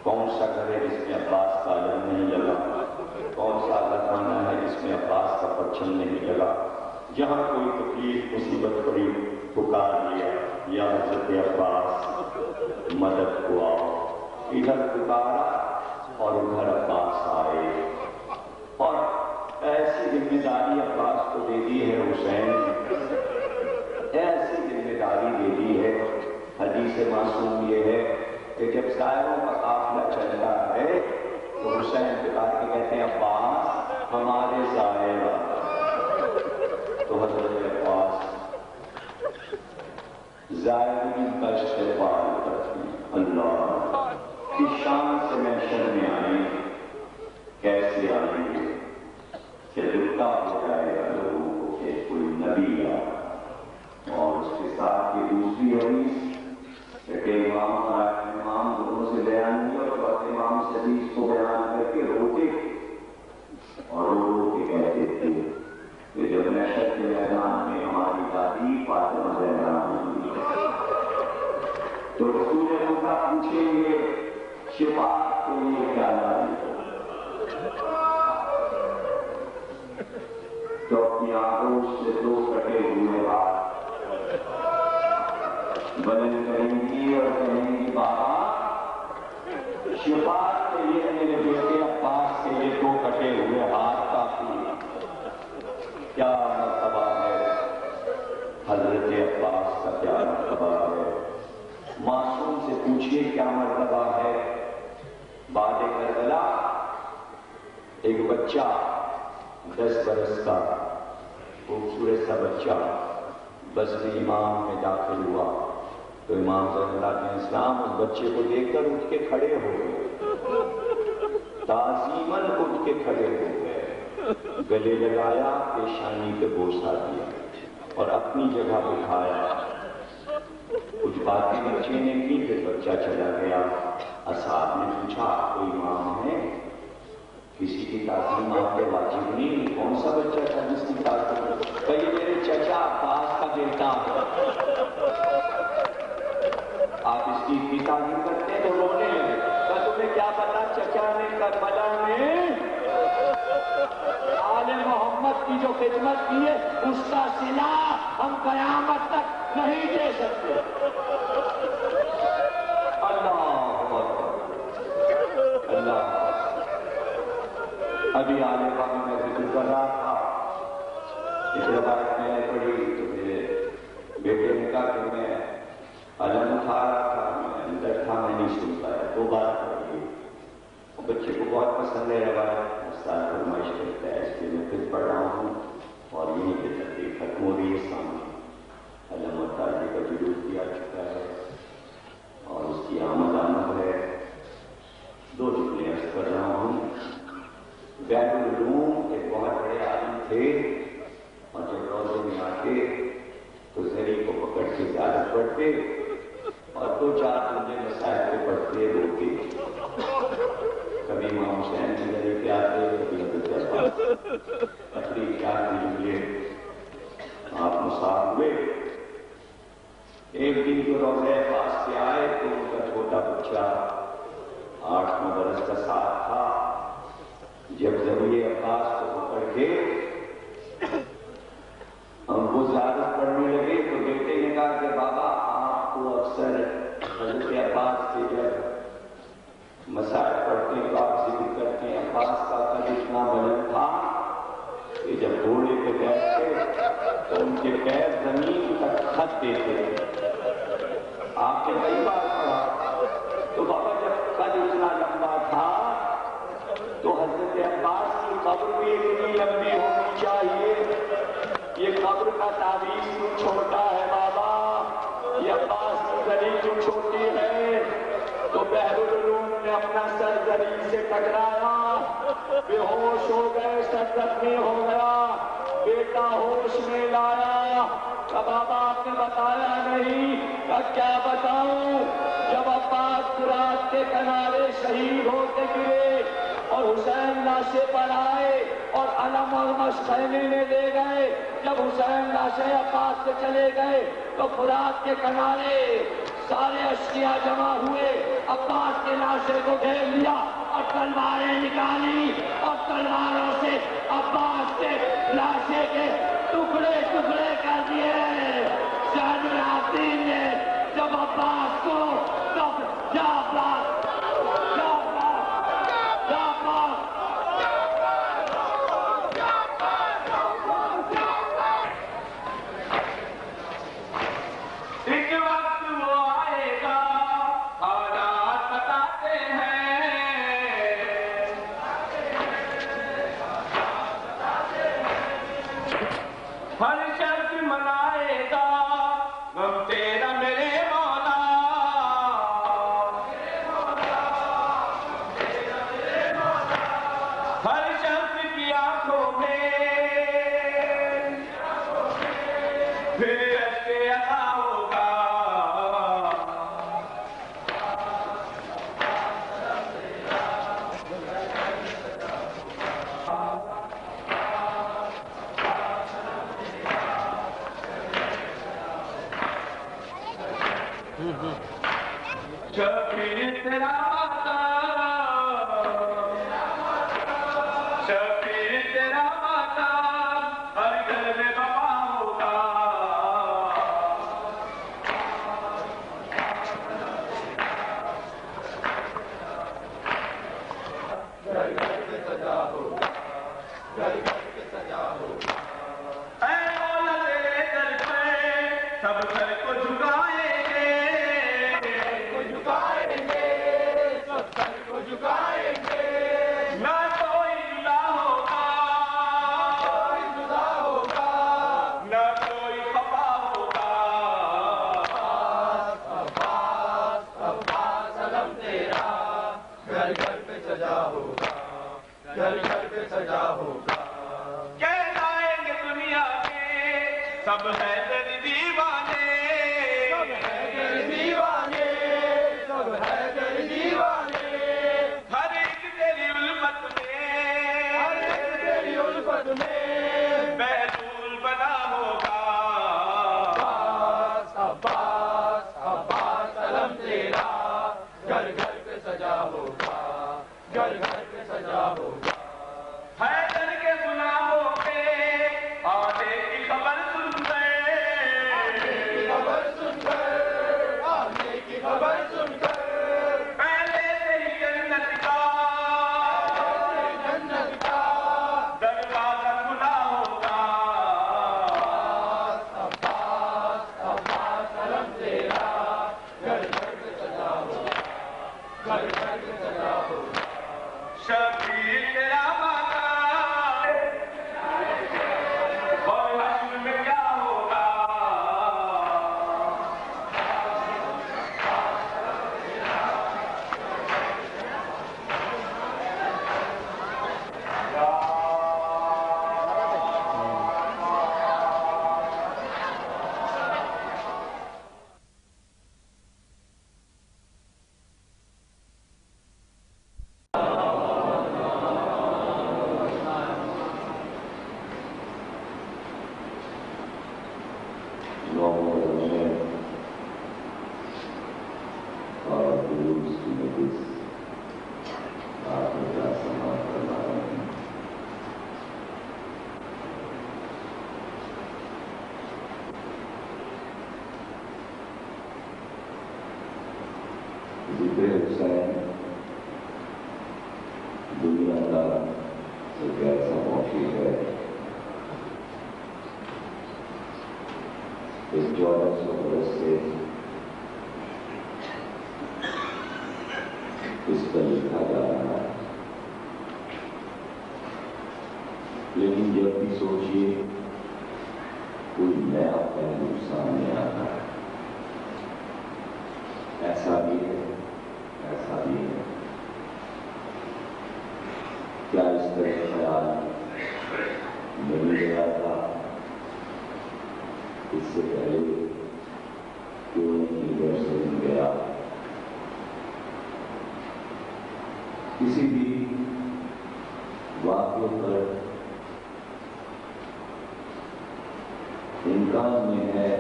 کون سا گھر ہے جس میں عباس کا علم نہیں لگا، کون سا خانہ ہے جس میں عباس کا پرچم نہیں لگا، جہاں کوئی تکلیف مصیبت پڑی پکار لیا یا حضرت عباس مدد کو آؤ، ادھر پکارا اور ادھر عباس آئے، اور ایسی ذمہ داری عباس کو دے دی ہے حسین، ایسی ذمہ داری دے دی ہے، حدیث معصوم یہ ہے کہ جب سائروں کا قافلہ چلتا ہے تو حسین پکار کے کہتے ہیں عباس ہمارے زائر، تو حضرت عباس زائرین کا استقبال کرتے ہیں۔ اللہ کی شان سے محشر میں آئیں گے، کیسے آئیں گے کہ لکھتا ہو جائے گا لوگوں کو کہ کوئی نبی آیا، اور اس کے ساتھ یہ دوسری حدیث کہ امام اور امام دونوں سے بیان ہوا تو بس امام سے حدیث کو بیان کر کے روتے اور رو کے کہتے تھے کہ جب محشر کے میدان میں ہماری دادی فاطمہ زہرا ہوئی تو رسول اللہ پوچھیں گے شفاعت کے لیے کیا لائے، تو اپنی آنکھوں سے 2 کٹے ہوئے ہاتھ بلند کریں گی اور کہیں گی بابا شفاعت کے لیے میرے بیٹے عباس کے یہ 2 کٹے ہوئے ہاتھ کافی ہیں۔ کیا مرتبہ ہے حضرت عباس کا، کیا مرتبہ ہے، معصوم سے پوچھئے کیا مرتبہ ہے۔ بعد کربلا ایک بچہ 10 برس کا خوبصورت سا بچہ بزم امام میں داخل ہوا تو امام صلی اللہ علیہ وسلم اس بچے کو دیکھ کر اٹھ کے کھڑے ہو گئے، تعظیماً اٹھ کے کھڑے ہو گئے، گلے لگایا، پیشانی پہ بوسہ دیا اور اپنی جگہ بٹھایا، کچھ باتیں بچے نے کی، پھر بچہ چلا گیا۔ اصحاب نے پوچھا کوئی امام ہے، کسی کی تعظیم آپ پہ واجب نہیں، کون سا بچہ تھا جس کی تعظیم، کہیے میرے چچا عباس کا بیٹا، آپ اس کی اتنی تعظیم کرتے ہیں تو رونے لگے، کہ تمہیں کیا پتا چچا نے کربلا میں آل محمد کی جو خدمت کی ہے اس کا صلہ ہم قیامت تک نہیں دے سکتے۔ اللہ اللہ ابھی آنے والی میں ذکر کر رہا تھا، اس روایت میں نے پڑھی تو میرے بیٹے نے کہا کہ میں علم اٹھا رہا تھا، میں اندر تھا، میں نہیں سن پایا، 2 بار پڑھی، بچے کو بہت پسند ہے روایت، سال فرمائش کرتا ہے، اس لیے میں پھر پڑھ رہا ہوں اور یہیں پہ تقریر ختم ہو رہی ہے. سامنے علامہ تاجی کا جلوس بھی آ چکا ہے اور اس کی آمد ہے. دو جملے عرض کر رہا ہوں. غیر العلوم ایک بہت بڑے عالم تھے اور جب روزے میں آتے تو زری کو پکڑ کے زیادہ پڑھتے اور دو چار جملے مسائل پہ پڑھتے روتے. کبھی امام حسین کی زری پہ آتے، کبھی حضرت عباس. تقریب 4 جملے آپ مساف ہوئے. ایک دن کو روزے پاس سے آئے تو ان کا چھوٹا بچہ 8-9 برس کا ساتھ تھا. جب ذریعے عباس کو پکڑ کے ہم وہ زیادہ پڑھنے لگے تو بیٹے نے کہا کہ بابا آپ کو اکثر حضرت عباس سے جب مسائل پڑھتے ہیں تو آپ ذکر کرتے ہیں عباس کا قد اتنا بلند تھا کہ جب گھوڑے پہ بیٹھتے تو ان کے پیر زمین تک خط دیتے تھے. آپ نے کئی بار پڑھا تو بابا جب قد اتنا لمبا تھا تو حضرت عباس کی قبر بھی اتنی لمبی ہونی چاہیے. یہ قبر کا تعویذ کیوں چھوٹا ہے بابا؟ یہ عباس کی زری کیوں چھوٹی ہے؟ تو بحر العلوم نے اپنا سر زری سے ٹکرایا، بے ہوش ہو گئے، سر زخمی ہو گیا. بیٹا ہوش میں لایا. بابا آپ نے بتایا نہیں. کیا بتاؤں؟ جب عباس فرات کے کنارے شہید ہوتے گرے اور حسین لاشیں پر آئے اور علم اور مشخیمے میں لے گئے، جب حسین لاشیں عباس سے چلے گئے تو فرات کے کنارے سارے اشقیاء جمع ہوئے، عباس کے لاشیں کو گھیر لیا اور تلواریں نکالی اور تلواروں سے عباس کے لاشیں کے ٹکڑے ٹکڑے کر دیے. زین العابدین نے جب عباس کو یا عباس یا عباس یا عباس ایک وقت وہ آئے گا حالات بتاتے ہیں، ہر شخص منائے گا غم تیرا میرے مولا. ہر شخص کی آنکھوں میں پھر اشک عطا ہوگا. شفیع تیرا ماتا، شفیع تیرا ماتا ہر گھر میں بپا ہوگا. گھر گھر پہ سجا ہوگا، گھر گھر پہ سجا ہوگا. اے مولا تیرے در پہ سب سر کو جھکائیں گے، سب سر کو جھکائیں گے. نہ کوئی جدا ہوگا، کوئی جدا ہوگا، نہ کوئی خفا ہوگا. عباس عباس علم تیرا گھر گھر پہ سجا ہوگا، گھر گھر پہ سجا ہوگا. کہلائیں گے دنیا میں سب ہے تیری دیوانے، سب ہے تیری دیوانے، سب ہے تیری دیوانے. ہر ایک تیری الفت میں، ہر ایک تیری الفت میں بیتول بنا ہوگا. عباس عباس عباس علم تیرا گھر گھر پہ سجا ہوگا، گھر گھر پہ سجا ہوگا. حیدر کے غلاموں پہ آنے کی خبر سن گئے، آنے کی خبر سن گئے، آنے کی خبر سن گئے. پہلے سے ہی جنت کا دروازہ اور دروس کی مجلس آپ نے کیا سماعت کرنا ہے. ذکر حسین دنیا کا ایک ایسا موضوع ہے. 1400 برس سے اس پر لکھا جا رہا ہے، لیکن جب بھی سوچیے کوئی نیا پہلو سامنے آتا ہے. ایسا بھی ہے، ایسا بھی ہے. کیا اس طرح خیال نہیں گیا تھا اس سے پہلے کیوں نہیں سے گیا؟ کسی بھی واقعے پر امکان میں ہے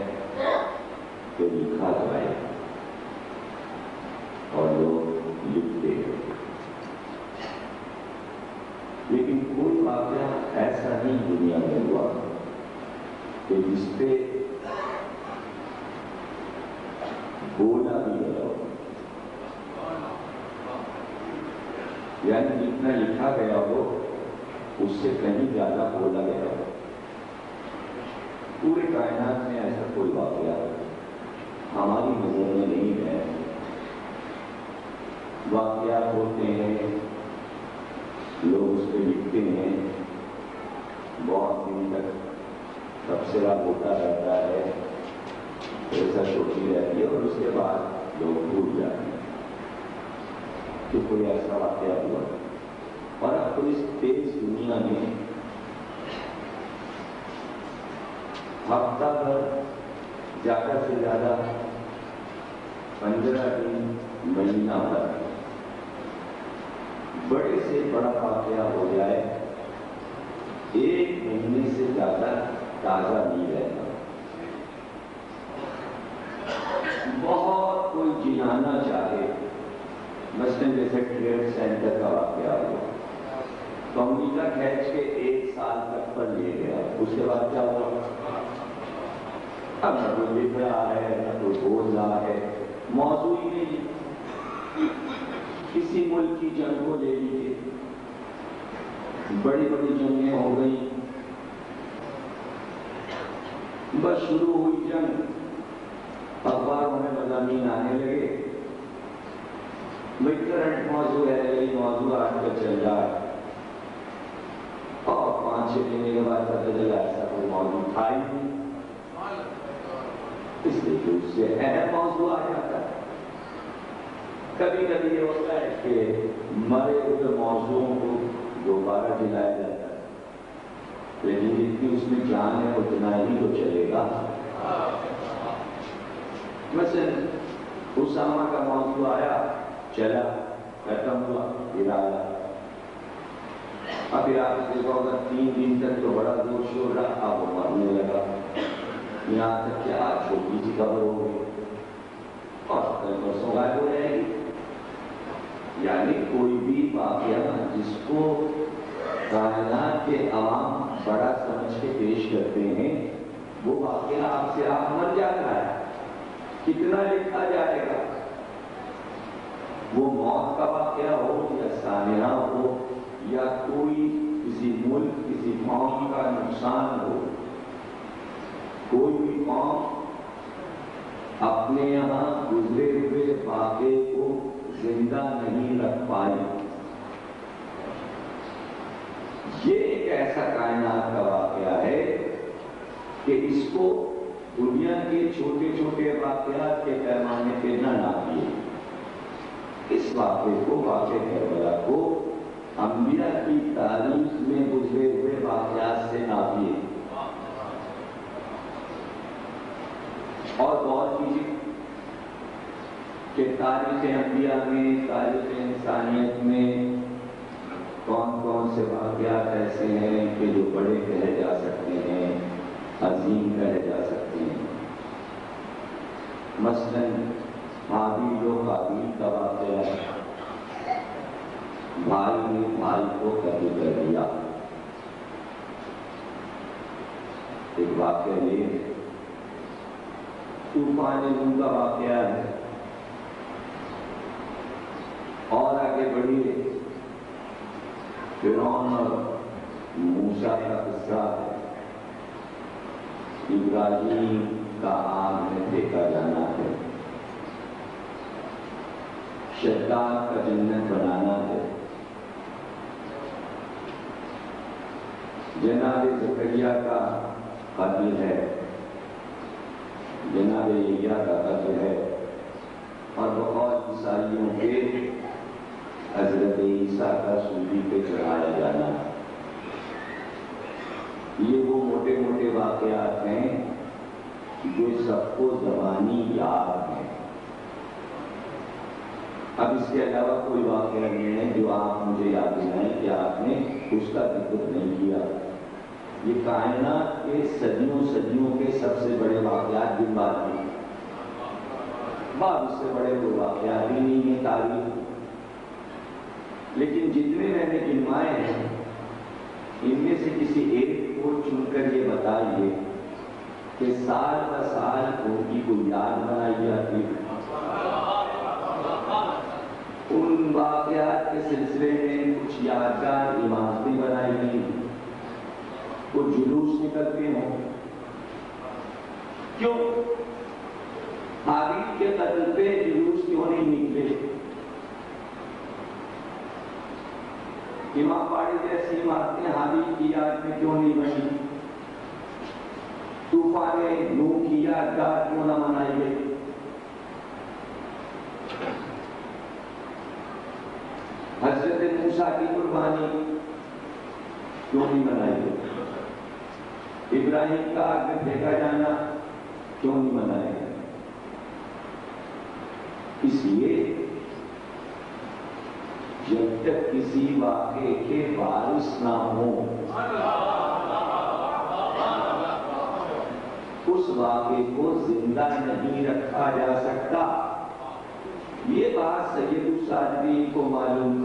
کہ لکھا جائے اور لوگ لکھتے ہیں، لیکن کوئی واقعہ ایسا نہیں دنیا میں ہوا کہ جس پہ بولا بھی گیا ہو. یعنی جتنا لکھا گیا ہو اس سے کہیں زیادہ بولا گیا ہو. پورے کائنات میں ایسا کوئی واقعہ ہماری نظر میں نہیں ہے. واقعات ہوتے ہیں، لوگ اس پہ لکھتے ہیں، بہت دن تک تبصرہ ہوتا رہتا ہے، ریسرچ ہوتی رہتی ہے، اور اس کے بعد لوگ بھول جاتے ہیں کہ کوئی ایسا واقعہ ہوا. اور اب تو اس تیز دنیا میں ہفتہ بھر، زیادہ سے زیادہ 15 دن، مہینہ بھر بڑے سے بڑا واقعہ ہو جائے، 1 مہینے سے زیادہ تازہ نہیں رہتا. بہت کوئی جلانا چاہے، مثلاً جیسے ٹریڈ سینٹر کا واقعہ ہوا تو امریکہ کھینچ کے 1 سال تک پر لے گیا. اس کے بعد کیا ہوا؟ اب نہ کوئی لکھ رہا ہے، نہ کوئی بول رہا ہے. موضوع ہی نہیں. کسی ملک کی جنگ کو لے لیجیے، بڑی بڑی جنگیں ہو گئی، بس شروع ہوئی جنگ، اخباروں میں مضامین آنے لگے، بھائی کرنٹ موضوع ہے، یہ موضوع آج کل چل رہا ہے، اور 5-6 مہینے کے بعد پتہ چلا ایسا کوئی موضوع تھا ہی نہیں. اس لیے کہ اس سے اہم موضوع آ جاتا ہے. کبھی کبھی یہ ہوتا ہے کہ مرے ہوئے موضوعوں کو دوبارہ جلایا جاتا ہے، لیکن جتنی اس میں جان ہے اتنا ہی تو چلے گا. مثلا اسامہ کا موضوع آیا، چلا، ختم ہوا، گرایا. اب آپ دیکھو اگر 3 دن تک تو بڑا زور شور رہا، اب وہ مرنے لگا. یہاں تک کہ آج چھوٹی سی خبر ہو گئی اور کل پرسوں غائب ہو جائے گی. یعنی کوئی بھی واقعہ جس کو کائنات کے عوام بڑا سمجھ کے پیش کرتے ہیں، وہ واقعہ آپ سے آپ مر جاتا ہے. کتنا لکھا جائے گا؟ وہ موت کا واقعہ ہو یا سانحہ ہو یا کوئی کسی ملک، کسی قوم کا نقصان ہو. کوئی بھی قوم اپنے یہاں گزرے ہوئے واقعے کو زندہ نہیں رکھ پائی. یہ ایک ایسا کائنات کا واقعہ ہے کہ اس کو دنیا کے چھوٹے چھوٹے واقعات کے پیمانے پہ نہ ناپیے. اس واقعے کو، واقعہ کربلا کو، انبیاء کی تاریخ میں گزرے ہوئے واقعات سے ناپیے. اور غور کیجیے کہ تاریخ انبیاء میں، تاریخ انسانیت میں کون کون سے واقعات ایسے ہیں کہ جو بڑے کہے جا سکتے ہیں، عظیم کہے جا سکتے ہیں. مثلاً حابیل و قابیل کا واقعہ ہے، بھائی نے بھائی کو قتل کر دیا۔ ایک واقعہ یہ طوفان نوح کا واقعہ ہے، اور آگے بڑھیے فرعون اور موسیٰ کا قصہ ہے، ابراہیم کا آگ میں پھینکا جانا ہے، شیطان کا جنت بنانا ہے، جناب زکریا کا قتل ہے، جناب یحییٰ کا قتل ہے، اور بہت عیسائیوں کے حضرت عیسیٰ کا صلیب پہ چڑھایا جانا ہے۔ یہ وہ موٹے موٹے واقعات ہیں جو سب کو زبانی یاد ہیں۔ اب اس کے علاوہ کوئی واقعہ نہیں ہے جو آپ مجھے یاد دلائیں کہ آپ نے اس کا ذکر نہیں کیا۔ یہ کائنات کے صدیوں کے سب سے بڑے واقعات کی بات نہیں، بعد اس سے بڑے کوئی واقعات ہی نہیں ہیں تاریخ، لیکن جتنے میں نے گنوائے ہیں ان میں سے کسی ایک کو چن کر یہ بتائیے کہ سال کا سال ان کی کوئی یاد بنائی جاتی ہے، ان واقعات کے سلسلے میں کچھ یادگار عمارتیں بنائی گئی، کچھ جلوس نکلتے ہوں۔ کیوں حابیل کے قتل پہ جلوس کیوں نہیں نکلے؟ امام باڑی جیسی عمارتیں حابیل کی یاد میں کیوں نہیں بنی؟ طوفان نوح کی یادگار کیوں نہ منائی گئی؟ حضرت موسیٰ کی قربانی کیوں نہیں منائی گئی؟ ابراہیم کا آگ میں پھینکا جانا کیوں نہیں منایا گیا؟ اس لیے جب تک کسی واقعے کے وارث نہ ہوں اس واقعے کو زندہ نہیں رکھا جا سکتا۔ یہ بات سید الصادقین کو معلوم،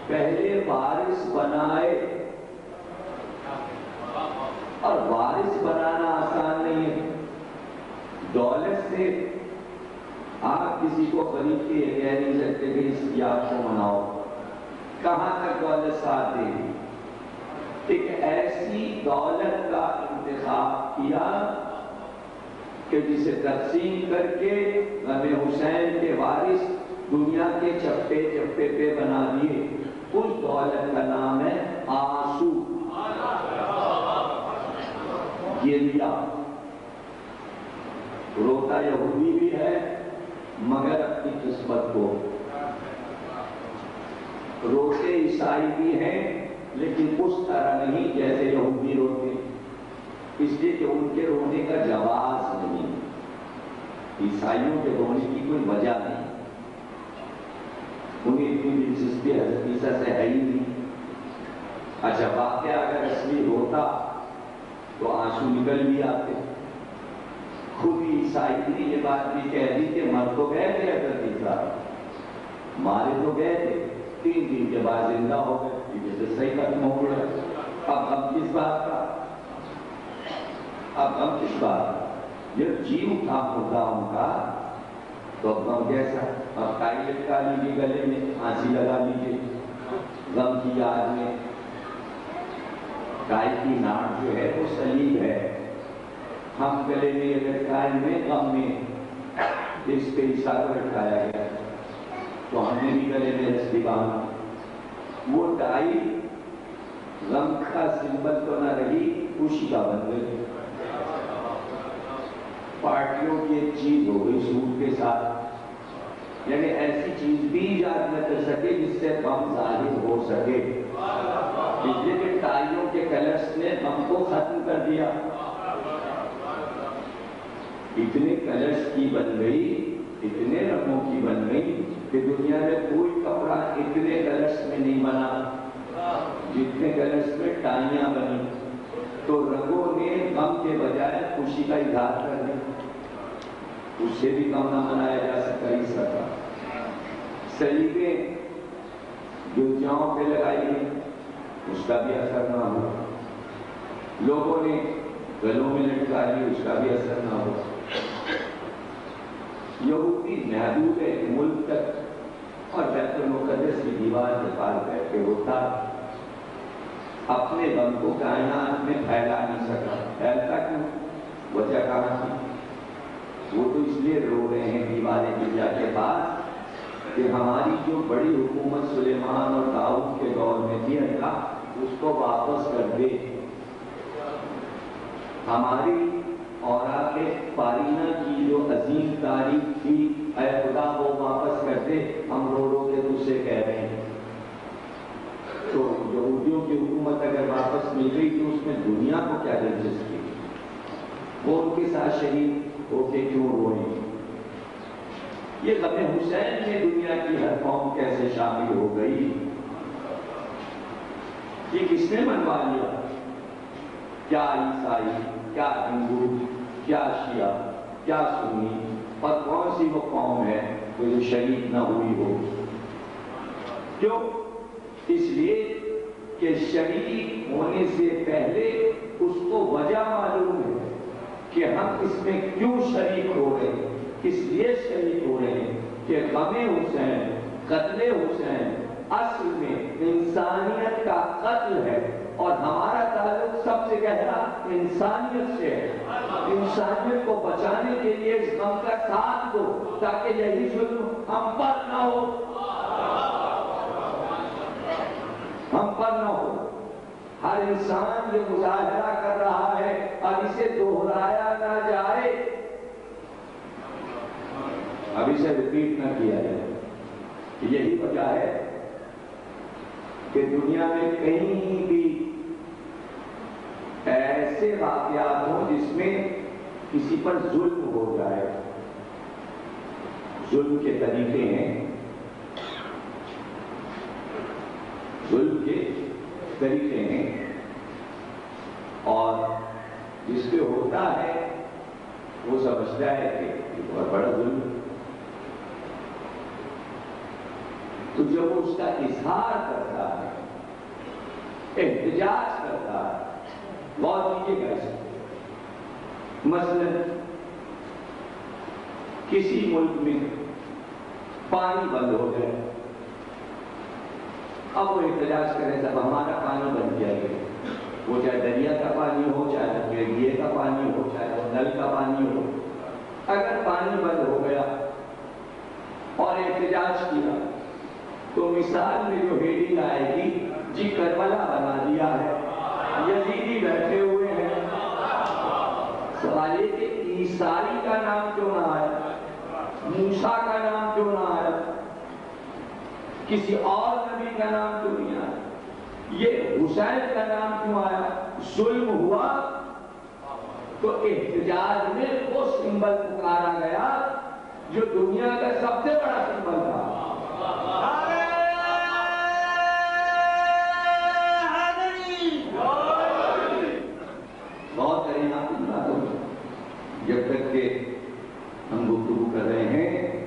پہلے وارث بنائے، اور وارث بنانا آسان نہیں ہے۔ دولت سے آپ کسی کو خرید کے یہ کہہ نہیں سکتے کہ اس کی آپ کو مناؤ، کہاں تک دولت ساتھ دے گی؟ ایک ایسی دولت کا انتخاب کیا کہ جسے تقسیم کر کے غم حسین کے وارث دنیا کے چپے چپے پہ بنا دیے۔ اس دولت کا نام ہے آنسو، گریہ۔ روتا یہودی بھی ہے مگر اپنی قسمت کو، روتے عیسائی بھی ہیں لیکن اس طرح نہیں جیسے یہودی روتے، اس لیے کہ ان کے رونے کا جواز نہیں، عیسائیوں کے رونے کی کوئی وجہ نہیں، انہیں اتنی دلچسپی حضرت عیسیٰ سے ہے ہی نہیں۔ اچھا واقعہ اگر اصلی ہوتا تو آنسو نکل بھی آتے۔ خود ہی عیسائی نے یہ بات بھی کہہ دی کہ مر تو گئے تھے حضرت عیسیٰ، مارے تو گئے تھے، 3 دن کے بعد زندہ ہو گئے، جیسے صحیح ختم ہو گیا۔ اب ہم کس بات کا، اب ہم کس بات کا؟ جب جیو تھا مردہ ان کا تو اب غم کیسا؟ اب ٹائی لٹکا لیجیے گلے میں، پھانسی لگا لیجیے غم کی یاد میں۔ ٹائی کی ناٹ جو ہے وہ صلیب ہے، ہم گلے میں یہ لٹکائے میں غم میں، اس پہ عیسیٰ کو لٹکایا گیا تو ہم نے بھی گلے میں رسی باندھی۔ وہ ٹائی غم کا سمبل تو نہ رہی، خوشی کا بن گئی۔ پارٹیوں کی ایک چیز ہو گئی سوٹ کے ساتھ، یعنی ایسی چیز بھی ایجاد نہ کر سکے جس سے غم ظاہر ہو سکے، اس لیے کہ ٹائیوں کے کلرز نے غم کو ختم کر دیا۔ اتنے کلرز کی بن گئی، اتنے رنگوں کی بن گئی کہ دنیا میں کوئی کپڑا اتنے کلرز میں نہیں بنا جتنے کلرز میں ٹائیاں بنی۔ تو رنگوں نے غم کے بجائے خوشی کا اظہار کر دیا۔ اس سے بھی کم نہ منایا جا سکتا اس کا. سلیقے جو جاؤں پہ لگائی گئی اس کا بھی اثر نہ ہو. لوگوں نے گلوں میں لٹکا لی اس کا بھی اثر نہ ہو. یہودی محدود ملک تک اور بیت المقدس کی دیوار کے پاس بیٹھ کے ہوتا اپنے غم کو کائنات میں پھیلا نہیں سکا. پھیلتا کیوں؟ وجہ کہاں تھی؟ وہ تو اس لیے رو رہے ہیں دیوار گرجا کے پاس کہ ہماری جو بڑی حکومت سلیمان اور داؤد کے دور میں تھی اللہ اس کو واپس کر دے. ہماری اوراق پارینہ کی جو عظیم تاریخ تھی اے خدا وہ واپس کر دے. ہم رو رو کے تجھ سے کہہ رہے ہیں. تو یہودیوں کی حکومت اگر واپس مل گئی تو اس میں دنیا کو کیا دلچسپی؟ وہ ان کے ساتھ شریک ہو کے کیوں روئیں؟ یہ غم حسین میں دنیا کی ہر قوم کیسے شامل ہو گئی؟ یہ کس نے منوا لیا؟ کیا عیسائی، کیا ہندو، کیا شیعہ، کیا سنی، اور کون سی وہ قوم ہے جو شریک نہ ہوئی ہو؟ کیوں؟ اس لیے کہ شریک ہونے سے پہلے اس کو وجہ معلوم ہے کہ ہم اس میں کیوں شریک ہو رہے ہیں. اس لیے شریک ہو رہے ہیں کہ غم حسین، قتل حسین اصل میں انسانیت کا قتل ہے اور ہمارا تعلق سب سے گہرا انسانیت سے ہے. انسانیت کو بچانے کے لیے اس غم کا ساتھ دو تاکہ یہی ظلم ہم پر نہ ہو. ہم پر نہ ہو. ہر انسان یہ مظاہرہ کر رہا ہے اور اسے دہرایا نہ جائے، اب اسے ریپیٹ نہ کیا جائے. یہی وجہ ہے کہ دنیا میں کہیں بھی ایسے واقعات ہوں جس میں کسی پر ظلم ہو جائے. ظلم کے طریقے ہیں، ظلم کے طریقے ہیں، اور جس پہ ہوتا ہے وہ سمجھتا ہے کہ یہ بہت بڑا ظلم ہے. تو جب وہ اس کا اظہار کرتا ہے، احتجاج کرتا ہے، غور کیجیے گا اس کو. مثلا کسی ملک میں پانی بند ہو گیا، اب وہ احتجاج کریں صاحب ہمارا پانی بند کیا گیا. وہ چاہے دریا کا پانی ہو، چاہے گیے کا پانی ہو، چاہے وہ نل کا پانی ہو، اگر پانی بند ہو گیا اور احتجاج کیا تو مثال میں جو ہیڈنگ آئے گی جی کربلا بنا دیا ہے، یزیدی بیٹھے ہوئے ہیں. سوال یہ کہ عیسائی کا نام کیوں نہ آیا، موسیٰ کا نام کیوں نہ آیا، کسی اور نبی کا نام کیوں نہیں آیا، یہ حسین کا نام کیوں آیا؟ ظلم ہوا تو احتجاج میں وہ سمبل پکارا گیا جو دنیا کا سب سے بڑا سمبل تھا. بہت کریں آپ ان باتوں میں. جب تک کہ ہم گفتگو کر رہے ہیں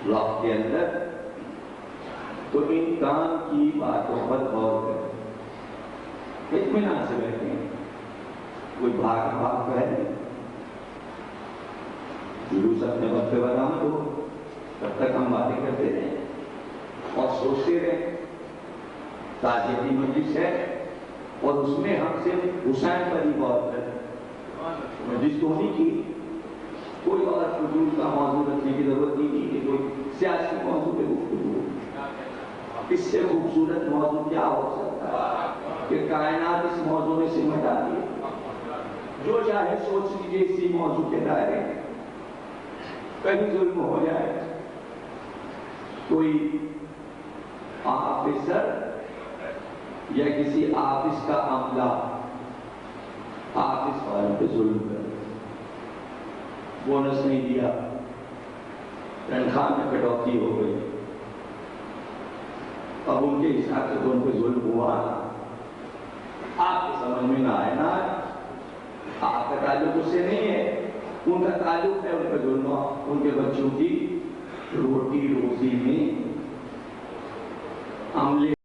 بلاک کے اندر تو ان کام کی باتوں پر غور کریں، اطمینان سے بیٹھے ہیں. کوئی بھاگ ہے نہیں. جلوس اپنے وقت پہ برآمد ہو تب تک ہم باتیں کرتے رہیں اور سوچتے رہیں. تعزیتی مجلس ہے اور اس میں ہم صرف حسین پر ہی غور کریں. مجلس تو نہیں کی، کوئی اور فضول کا موضوع رکھنے کی ضرورت نہیں تھی کہ کوئی سیاسی موضوع پہ گفتگو ہو. اس سے خوبصورت موضوع کیا ہو سکتا ہے کہ کائنات اس موضوع میں سمٹ آتی ہے. جو چاہے سوچ لیجیے اسی موضوع کے دائرے میں. کہیں ظلم ہو جائے، کوئی آفیسر یا کسی آفس کا عملہ آفس والوں پہ ظلم کر، بونس نہیں دیا، تنخواہ میں کٹوتی ہو گئی، اب ان کے حساب سے تو ان پہ ظلم ہوا. آپ کو سمجھ میں نہ آئے نا، آپ کا تعلق اس سے نہیں ہے. ان کا تعلق ہے ان کا جڑنا ان کے بچوں کی روٹی روزی میں عملے